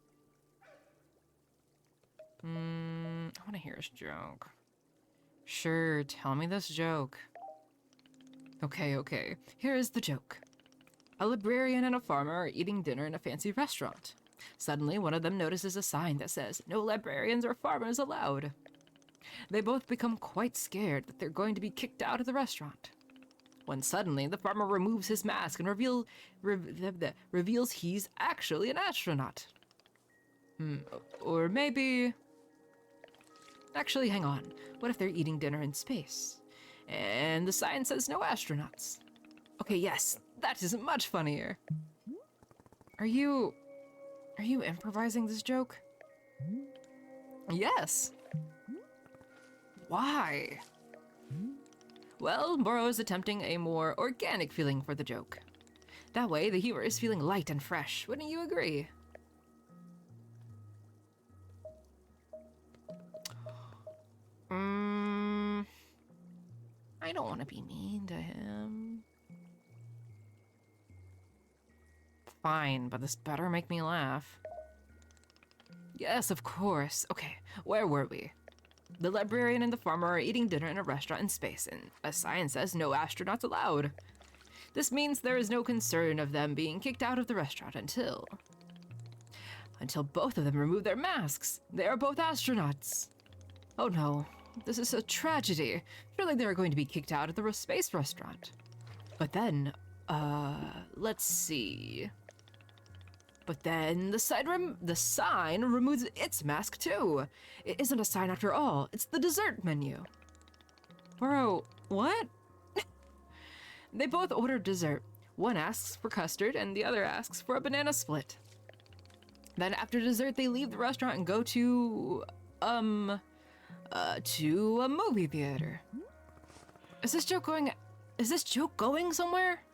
I want to hear his joke. Sure, tell me this joke. Okay. Here is the joke. A librarian and a farmer are eating dinner in a fancy restaurant. Suddenly, one of them notices a sign that says, "No librarians or farmers allowed." They both become quite scared that they're going to be kicked out of the restaurant. When suddenly, the farmer removes his mask and reveals he's actually an astronaut. Or maybe... Actually, hang on. What if they're eating dinner in space? And the sign says no astronauts. Okay, yes, that is much funnier. Are you improvising this joke? Yes. Why? Well, Burrow is attempting a more organic feeling for the joke. That way, the humor is feeling light and fresh. Wouldn't you agree? I don't want to be mean to him. Fine, but this better make me laugh. Yes, of course. Okay, where were we? The librarian and the farmer are eating dinner in a restaurant in space, and a sign says no astronauts allowed. This means there is no concern of them being kicked out of the restaurant until both of them remove their masks. They are both astronauts. Oh no, this is a tragedy. Surely they are going to be kicked out of the space restaurant. But then, let's see. But then the sign removes its mask too. It isn't a sign after all. It's the dessert menu. Bro, what? They both order dessert. One asks for custard and the other asks for a banana split. Then after dessert, they leave the restaurant and go to a movie theater. Is this joke going somewhere?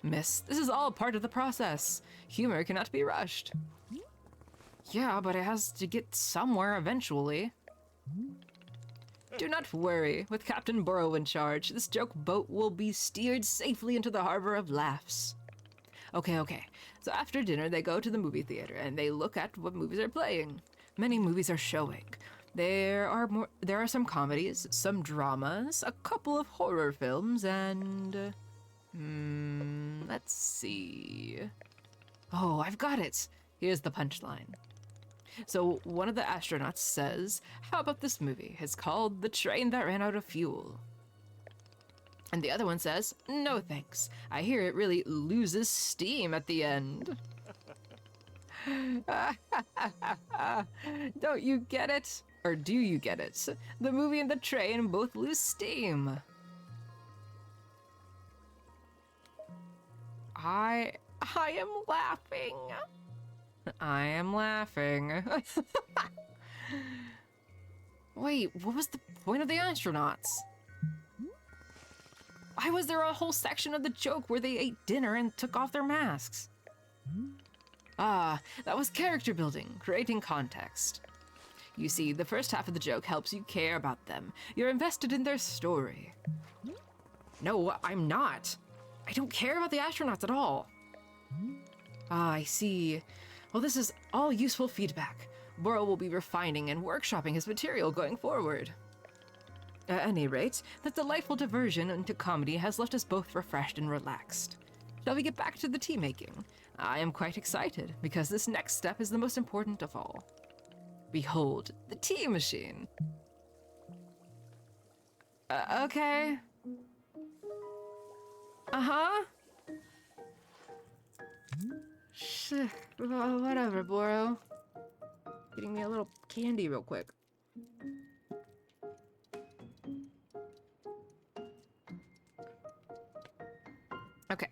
Miss, this is all part of the process. Humor cannot be rushed. Yeah, but it has to get somewhere eventually. Do not worry. With Captain Burrow in charge, this joke boat will be steered safely into the harbor of laughs. Okay. So after dinner, they go to the movie theater and they look at what movies are playing. Many movies are showing. There are some comedies, some dramas, a couple of horror films, and let's see. Oh, I've got it. Here's the punchline. So one of the astronauts says, "How about this movie? It's called The Train That Ran Out of Fuel." And the other one says, "No thanks. I hear it really loses steam at the end." Don't you get it? Or do you get it? The movie and the train both lose steam. I am laughing. I am laughing. Wait, what was the point of the astronauts? Why was there a whole section of the joke where they ate dinner and took off their masks? Ah, that was character building, creating context. You see, the first half of the joke helps you care about them. You're invested in their story. No, I'm not. I don't care about the astronauts at all. Ah, I see. Well, this is all useful feedback. Burrow will be refining and workshopping his material going forward. At any rate, that delightful diversion into comedy has left us both refreshed and relaxed. Shall we get back to the tea making? I am quite excited, because this next step is the most important of all. Behold, the tea machine. Okay. Uh-huh. Whatever, Boro. Getting me a little candy real quick. Okay.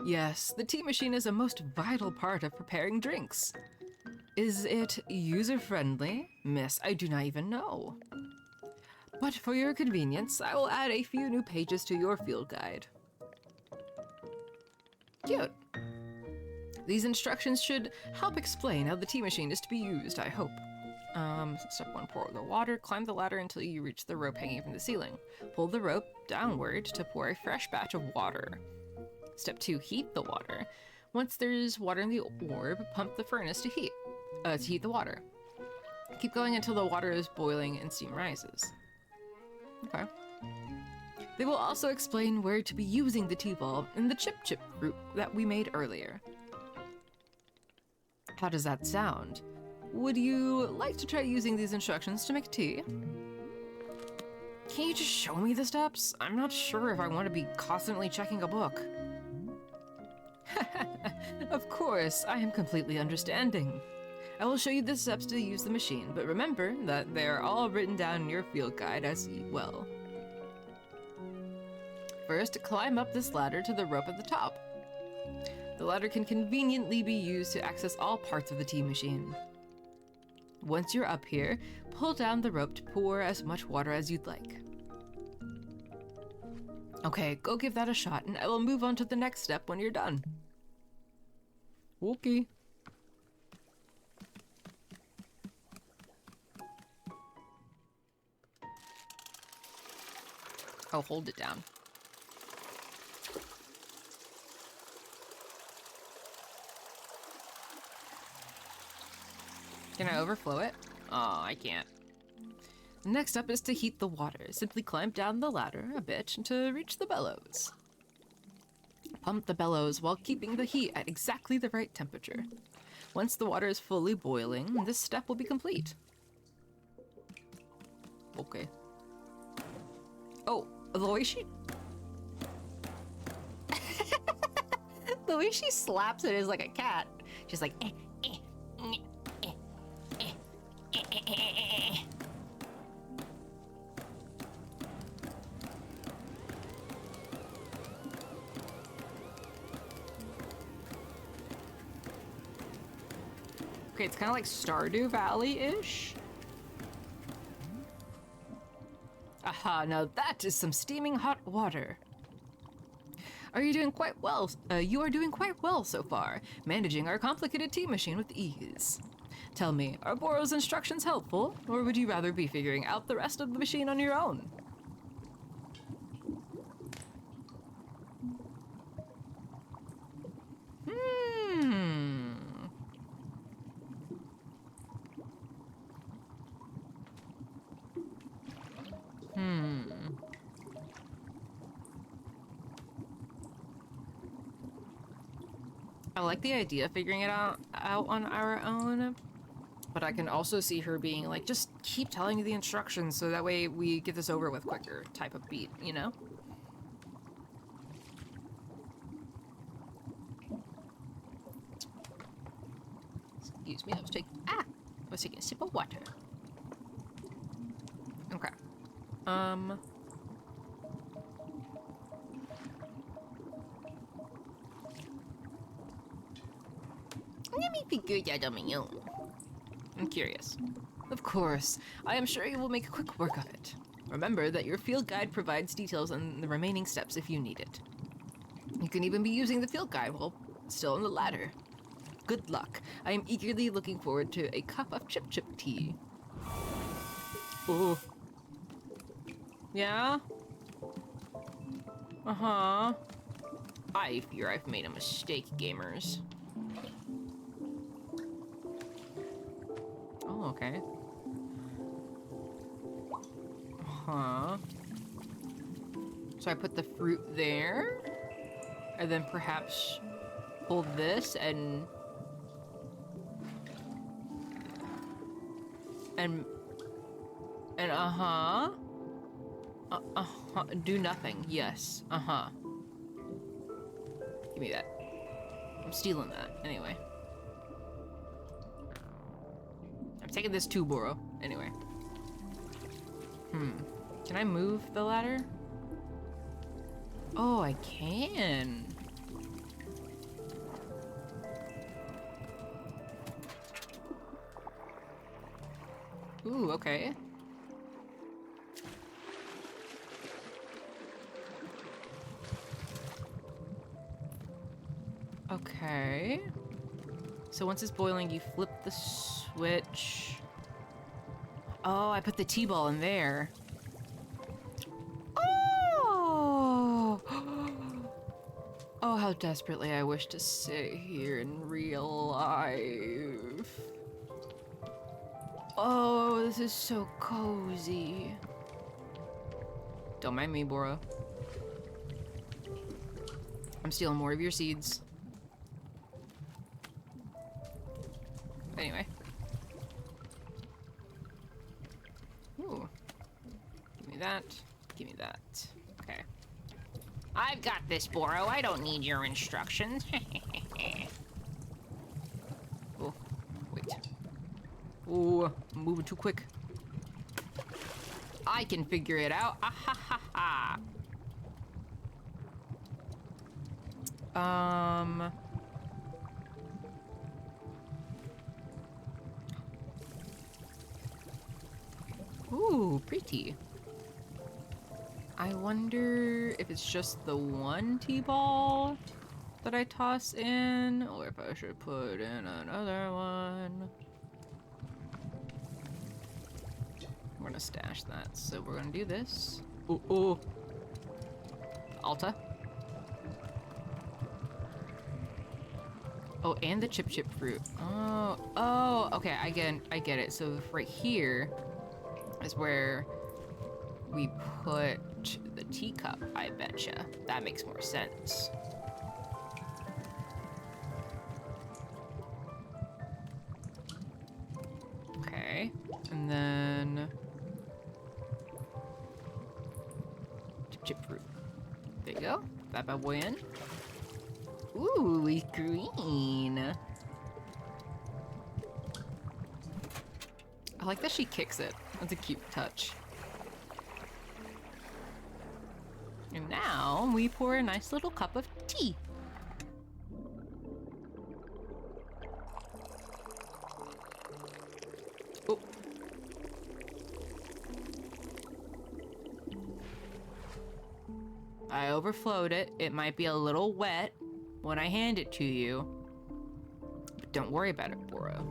Yes, the tea machine is a most vital part of preparing drinks. Is it user-friendly? Miss, I do not even know. But for your convenience, I will add a few new pages to your field guide. Cute. These instructions should help explain how the tea machine is to be used, I hope. Step 1, pour the water. Climb the ladder until you reach the rope hanging from the ceiling. Pull the rope downward to pour a fresh batch of water. Step 2, heat the water. Once there's water in the orb, pump the furnace to heat the water. Keep going until the water is boiling and steam rises. Okay. They will also explain where to be using the tea ball in the chip group that we made earlier. How does that sound? Would you like to try using these instructions to make tea? Can you just show me the steps? I'm not sure if I want to be constantly checking a book. Of course, I am completely understanding. I will show you the steps to use the machine, but remember that they are all written down in your field guide as well. First, climb up this ladder to the rope at the top. The ladder can conveniently be used to access all parts of the tea machine. Once you're up here, pull down the rope to pour as much water as you'd like. Okay, go give that a shot, and I will move on to the next step when you're done. Okay. Oh, hold it down. Can I overflow it? Oh, I can't. Next up is to heat the water. Simply climb down the ladder a bit to reach the bellows. Pump the bellows while keeping the heat at exactly the right temperature. Once the water is fully boiling, this step will be complete. Okay. Oh, the way she... the way she slaps it is like a cat. She's like, Okay, it's kind of like Stardew Valley-ish. Aha, now that is some steaming hot water. Are you doing quite well? You are doing quite well so far, managing our complicated tea machine with ease. Tell me, are Borrow's instructions helpful, or would you rather be figuring out the rest of the machine on your own? I like the idea of figuring it out on our own, but I can also see her being like, just keep telling me the instructions so that way we get this over with quicker type of beat, you know? Excuse me, I was taking a sip of water. Okay. Let me figure that on my own. I'm curious. Of course, I am sure you will make quick work of it. Remember that your field guide provides details on the remaining steps if you need it. You can even be using the field guide while still on the ladder. Good luck. I am eagerly looking forward to a cup of chip tea. Ooh. Yeah? Uh-huh. I fear I've made a mistake, gamers. Oh, okay. Huh. So I put the fruit there, and then perhaps pull this and uh-huh. Do nothing. Yes. Uh-huh. Give me that. I'm stealing that. Anyway. I'm taking this too, Boro. Anyway. Can I move the ladder? Oh, I can. Ooh, okay. Okay. So once it's boiling, you flip the switch. Oh, I put the T-ball in there. Oh! Oh, how desperately I wish to sit here in real life. Oh, this is so cozy. Don't mind me, Boro. I'm stealing more of your seeds. Anyway. Ooh. Give me that. Give me that. Okay. I've got this, Boro. I don't need your instructions. Oh, wait. Oh, I'm moving too quick. I can figure it out. Ah ha ha ha. Ooh, pretty. I wonder if it's just the one T-ball that I toss in, or if I should put in another one. We're gonna stash that, so we're gonna do this. Ooh, ooh. Alta. Oh, and the chip fruit. Oh, okay, I get it. So right here is where we put the teacup, I betcha. That makes more sense. Okay, and then chip fruit. There you go. That bad boy in. Ooh, it's green. I like that she kicks it. That's a cute touch. And now we pour a nice little cup of tea. Oh. I overflowed it. It might be a little wet when I hand it to you. But don't worry about it, Boro.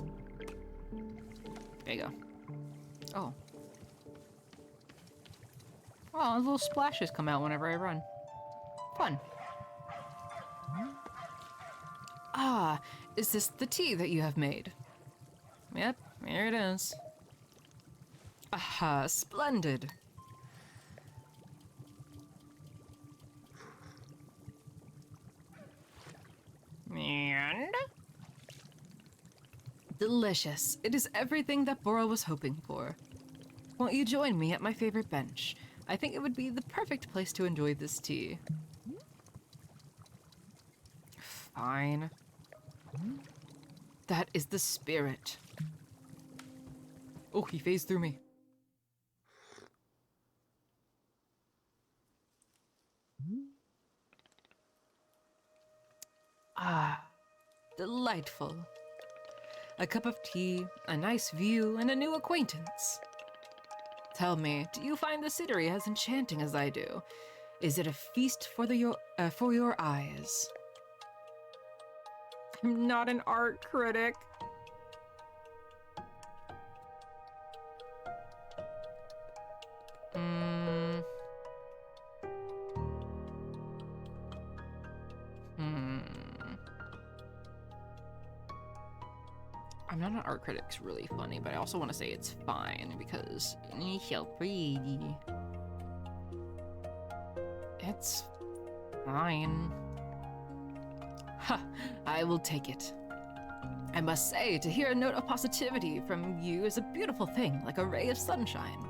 There you go. Oh. Oh, little splashes come out whenever I run. Fun. Ah, is this the tea that you have made? Yep, here it is. Aha, splendid. Delicious. It is everything that Bora was hoping for. Won't you join me at my favorite bench? I think it would be the perfect place to enjoy this tea. Fine. That is the spirit. Oh, he phased through me. Ah, delightful. A cup of tea, a nice view, and a new acquaintance. Tell me, do you find the scenery as enchanting as I do? Is it a feast for your eyes? I'm not an art critic. I'm not an art critic. It's really funny, but I also want to say it's fine because it's so pretty. It's fine. Ha! I will take it. I must say, to hear a note of positivity from you is a beautiful thing, like a ray of sunshine.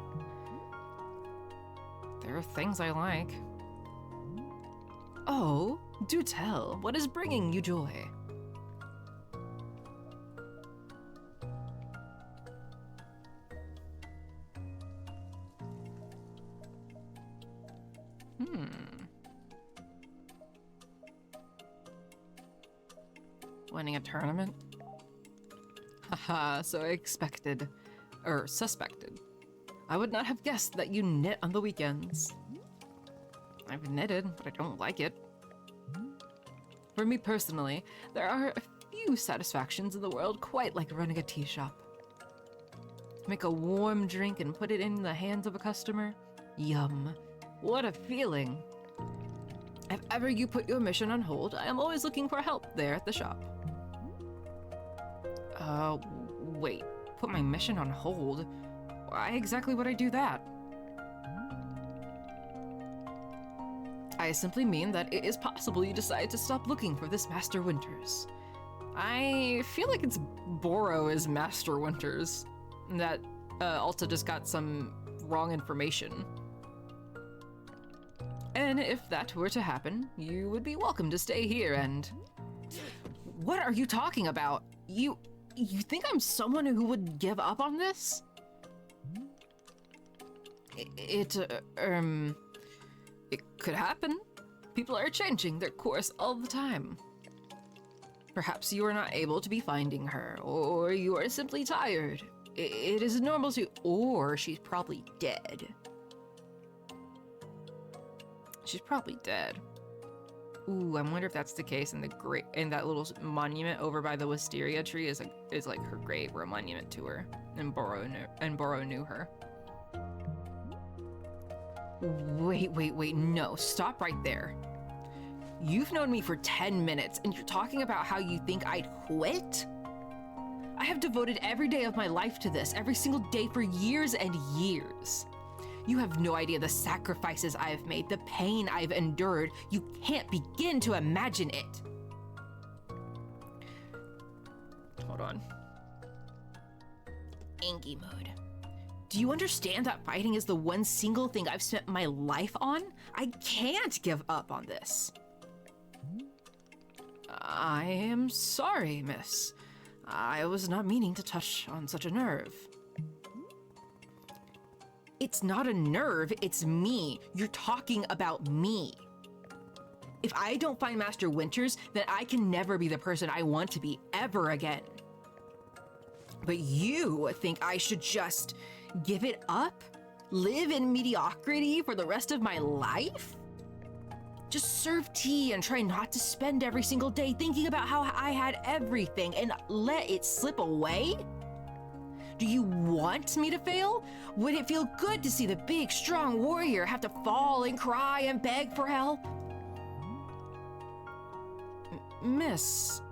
There are things I like. Oh, do tell. What is bringing you joy? Winning a tournament? Haha, so expected. Suspected. I would not have guessed that you knit on the weekends. I've knitted, but I don't like it. For me personally, there are a few satisfactions in the world quite like running a tea shop. Make a warm drink and put it in the hands of a customer? Yum. What a feeling. If ever you put your mission on hold, I am always looking for help there at the shop. Wait. Put my mission on hold? Why exactly would I do that? I simply mean that it is possible you decide to stop looking for this Master Winters. I feel like it's Boro is Master Winters. That Alta just got some wrong information. And if that were to happen, you would be welcome to stay here and... What are you talking about? You think I'm someone who would give up on this? It could happen. People are changing their course all the time. Perhaps you are not able to be finding her, or you are simply tired. It is normal to... Or she's probably dead. She's probably dead. Ooh, I wonder if that's the case in that little monument over by the wisteria tree is like her grave or a monument to her, and Boro knew her. Wait, no, stop right there. You've known me for 10 minutes and you're talking about how you think I'd quit? I have devoted every day of my life to this, every single day for years and years. You have no idea the sacrifices I have made, the pain I've endured. You can't begin to imagine it. Hold on. Angie mode. Do you understand that fighting is the one single thing I've spent my life on? I can't give up on this. I am sorry, miss. I was not meaning to touch on such a nerve. It's not a nerve, it's me. You're talking about me. If I don't find Master Winters, then I can never be the person I want to be ever again. But you think I should just give it up? Live in mediocrity for the rest of my life? Just serve tea and try not to spend every single day thinking about how I had everything and let it slip away? Do you want me to fail? Would it feel good to see the big, strong warrior have to fall and cry and beg for help? Miss,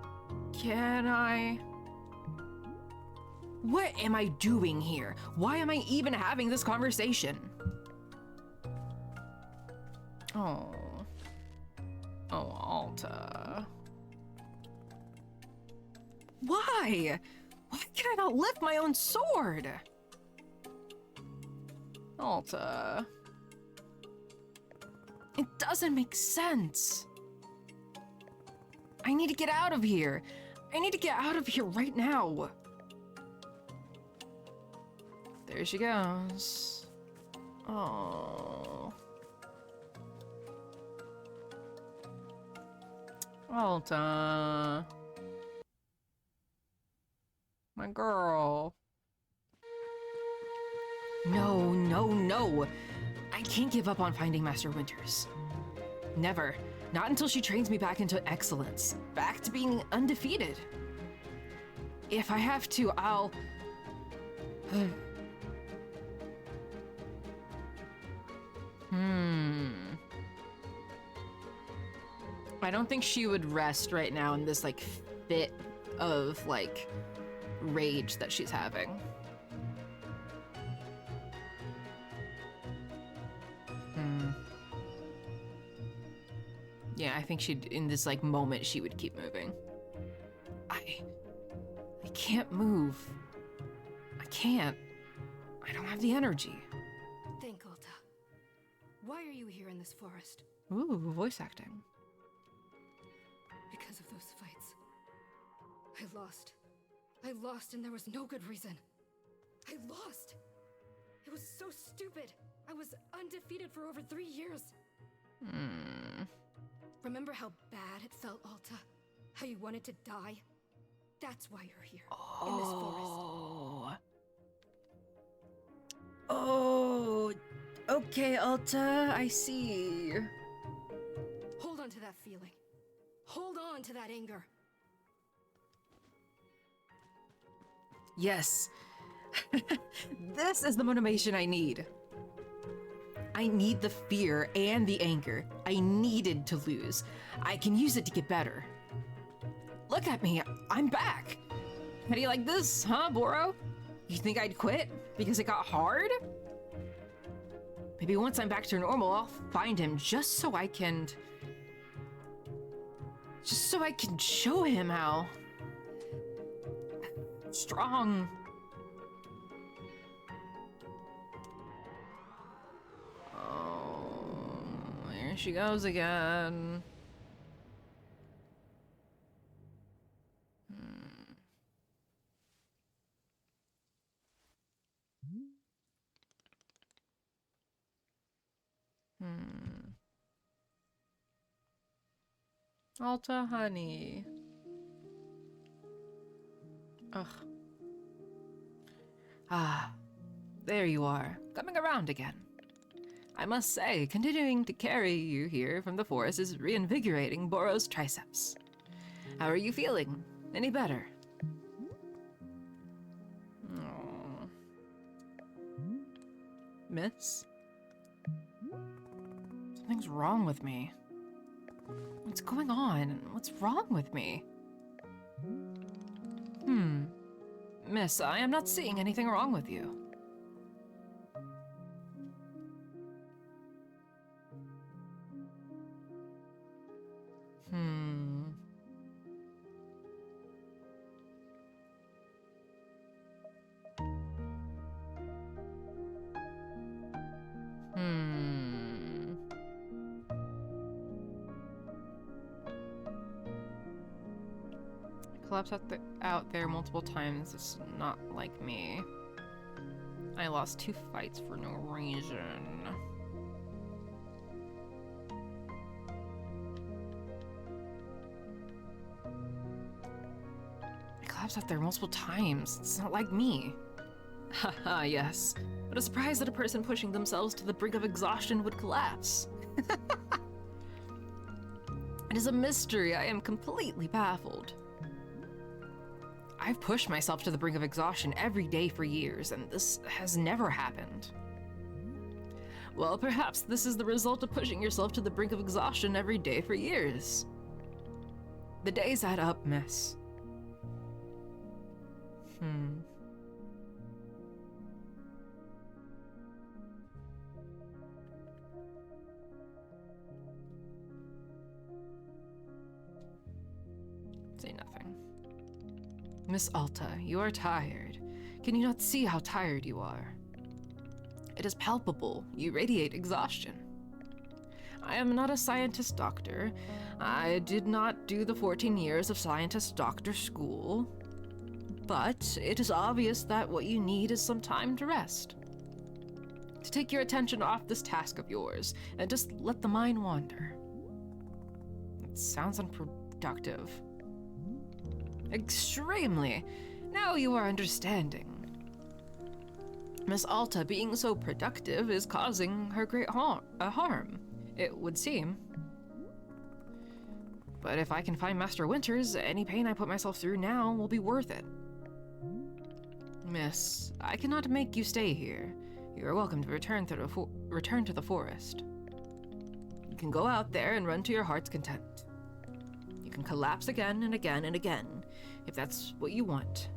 can I... What am I doing here? Why am I even having this conversation? Oh, Alta. Why? Why can I not lift my own sword? Alta. It doesn't make sense. I need to get out of here. I need to get out of here right now. There she goes. Oh. Alta. My girl. No, no, no. I can't give up on finding Master Winters. Never. Not until she trains me back into excellence. Back to being undefeated. If I have to, I'll... I don't think she would rest right now in this, like, fit of, like, rage that she's having. Yeah, I think she'd, in this, like, moment, she would keep moving. I can't move. I can't. I don't have the energy. Think, Alta. Why are you here in this forest? Ooh, voice acting. Because of those fights. I lost and there was no good reason. I lost! It was so stupid. I was undefeated for over 3 years. Remember how bad it felt, Alta? How you wanted to die? That's why you're here, in this forest. Oh, okay, Alta, I see. Hold on to that feeling. Hold on to that anger. Yes. This is the motivation I need. I need the fear and the anger. I needed to lose. I can use it to get better. Look at me, I'm back. How do you like this, huh, Boro? You think I'd quit because it got hard? Maybe once I'm back to normal, I'll find him just so I can show him how strong. Oh, here she goes again. Alta, honey. Ugh. Ah, there you are, coming around again. I must say, continuing to carry you here from the forest is reinvigorating Boro's triceps. How are you feeling? Any better? Aww. Miss? Something's wrong with me. What's going on? What's wrong with me? Miss, I am not seeing anything wrong with you. Collapsed out there multiple times. It's not like me. I lost 2 fights for no reason. I collapsed out there multiple times. It's not like me. Haha, yes. What a surprise that a person pushing themselves to the brink of exhaustion would collapse. It is a mystery. I am completely baffled. I've pushed myself to the brink of exhaustion every day for years, and this has never happened. Well, perhaps this is the result of pushing yourself to the brink of exhaustion every day for years. The days add up, miss. Say nothing. Miss Alta, you are tired. Can you not see how tired you are? It is palpable. You radiate exhaustion. I am not a scientist doctor. I did not do the 14 years of scientist doctor school. But it is obvious that what you need is some time to rest. To take your attention off this task of yours and just let the mind wander. It sounds unproductive. Extremely. Now you are understanding. Miss Alta being so productive is causing her great harm, it would seem. But if I can find Master Winters, any pain I put myself through now will be worth it. Miss, I cannot make you stay here. You are welcome to return to the forest. You can go out there and run to your heart's content. You can collapse again and again and again, if that's what you want.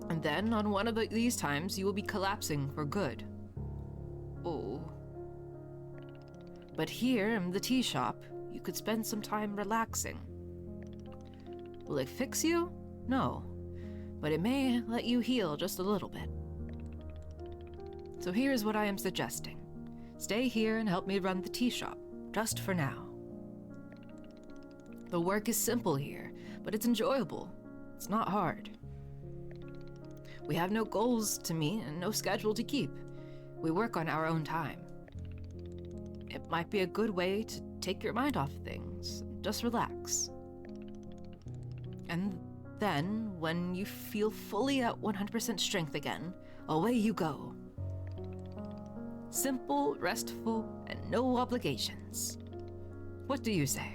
And then, on one of these times, you will be collapsing for good. Oh. But here, in the tea shop, you could spend some time relaxing. Will it fix you? No. But it may let you heal just a little bit. So here's what I am suggesting. Stay here and help me run the tea shop, just for now. The work is simple here, but it's enjoyable. It's not hard. We have no goals to meet and no schedule to keep. We work on our own time. It might be a good way to take your mind off things. Just relax. And then, when you feel fully at 100% strength again, away you go. Simple, restful, and no obligations. What do you say?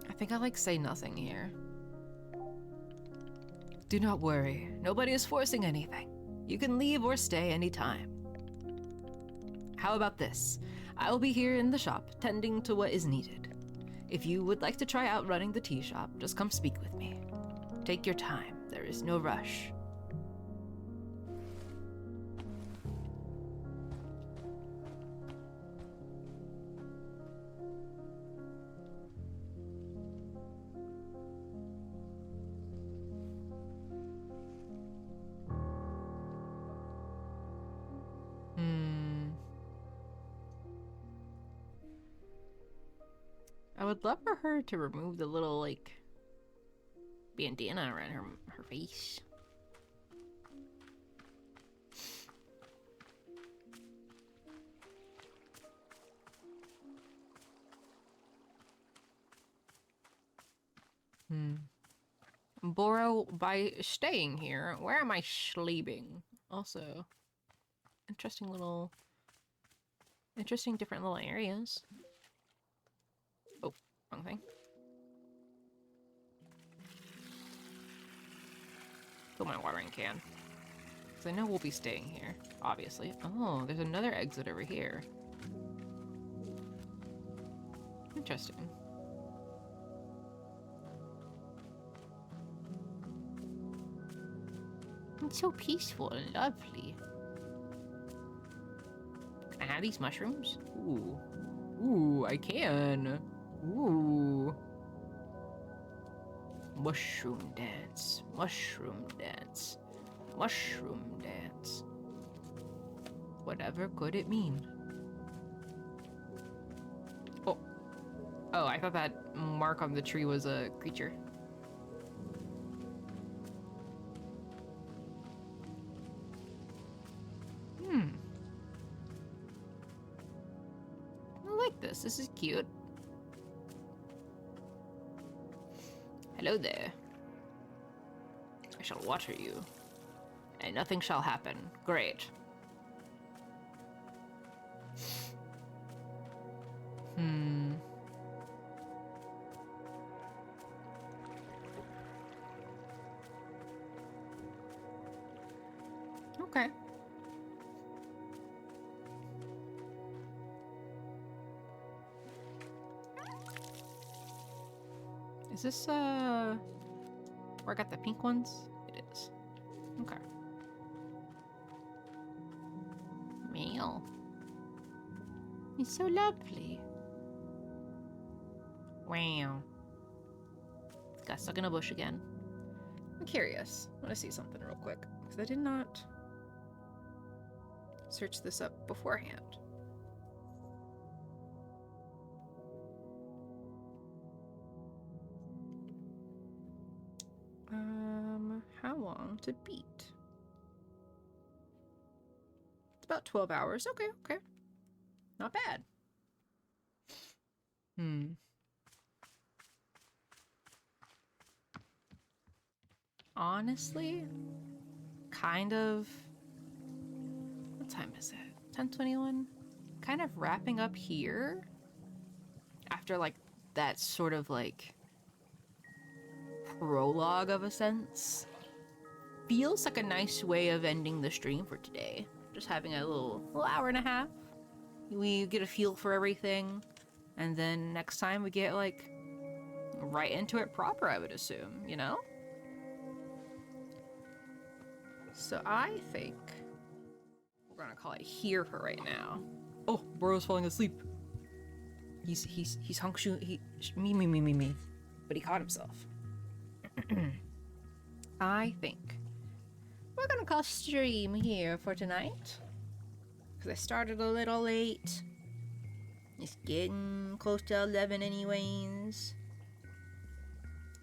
I think I say nothing here. Do not worry. Nobody is forcing anything. You can leave or stay anytime. How about this? I will be here in the shop, tending to what is needed. If you would like to try out running the tea shop, just come speak with me. Take your time. There is no rush. I would love for her to remove the little, bandana around her face. Borrow by staying here. Where am I sleeping? Also, interesting different little areas. Oh, wrong thing. Fill my watering can. Because I know we'll be staying here, obviously. Oh, there's another exit over here. Interesting. It's so peaceful and lovely. Can I have these mushrooms? Ooh. Ooh, I can. Ooh. Mushroom dance. Mushroom dance. Mushroom dance. Whatever could it mean? Oh. Oh, I thought that mark on the tree was a creature. I like this. This is cute. Hello there. I shall water you, and nothing shall happen. Great. Okay. Is this, where I got the pink ones? It is. Okay. Meow. He's so lovely. Wow. Got stuck in a bush again. I'm curious. I want to see something real quick. Because I did not search this up beforehand. How long to beat? It's about 12 hours. Okay, okay. Not bad. Honestly, kind of... What time is it? 10:21? Kind of wrapping up here after, like, that sort of, like, prologue of a sense. Feels like a nice way of ending the stream for today. Just having a little hour and a half. We get a feel for everything. And then next time we get, like, right into it proper, I would assume, you know? So I think we're gonna call it here for right now. Oh, Burrow's falling asleep. He's me. But he caught himself. I think we're gonna call stream here for tonight. Because I started a little late. It's getting close to 11 anyways.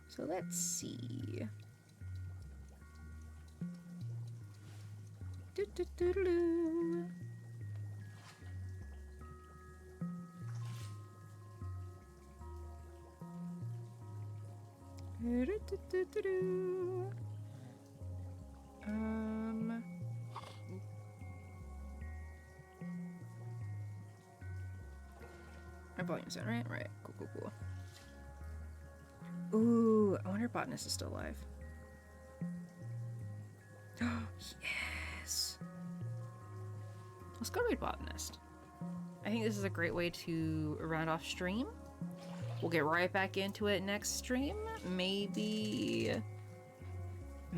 So let's see. Do-do-do-do-do. Do-do-do-do-do. My volume's in, right? Right. Cool. Ooh, I wonder if Botanist is still alive. Yes! Let's go raid Botanist. I think this is a great way to round off stream. We'll get right back into it next stream. Maybe... I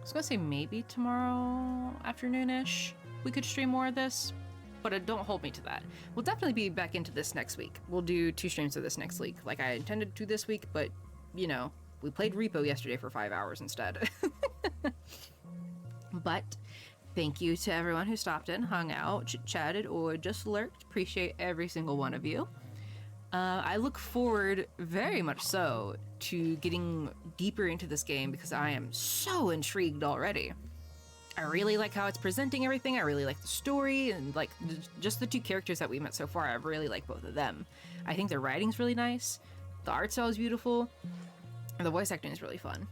was gonna say maybe tomorrow afternoon-ish we could stream more of this, but don't hold me to that. We'll definitely be back into this next week. We'll do 2 streams of this next week, like I intended to this week, but, you know, we played Repo yesterday for 5 hours instead. But thank you to everyone who stopped in, hung out, chit-chatted, or just lurked. Appreciate every single one of you. I look forward very much so to getting deeper into this game because I am so intrigued already. I really like how it's presenting everything. I really like the story and like just the 2 characters that we met so far. I really like both of them. I think the writing's really nice. The art style is beautiful. And the voice acting is really fun.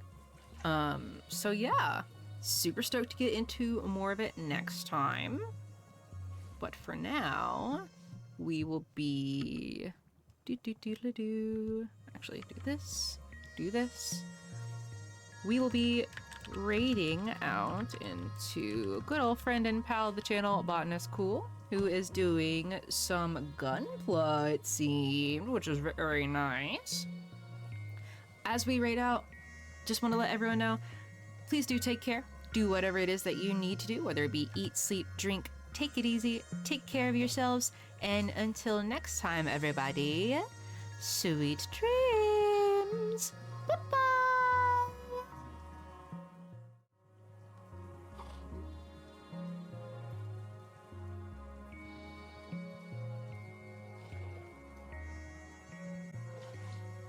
So yeah, super stoked to get into more of it next time. But for now, we will be... Actually, do this. We will be raiding out into good old friend and pal of the channel, Botanist Cool, who is doing some gunpla, it seemed, which is very nice. As we raid out, just want to let everyone know, please do take care. Do whatever it is that you need to do, whether it be eat, sleep, drink, take it easy, take care of yourselves, and until next time, everybody, sweet dreams. Bye-bye.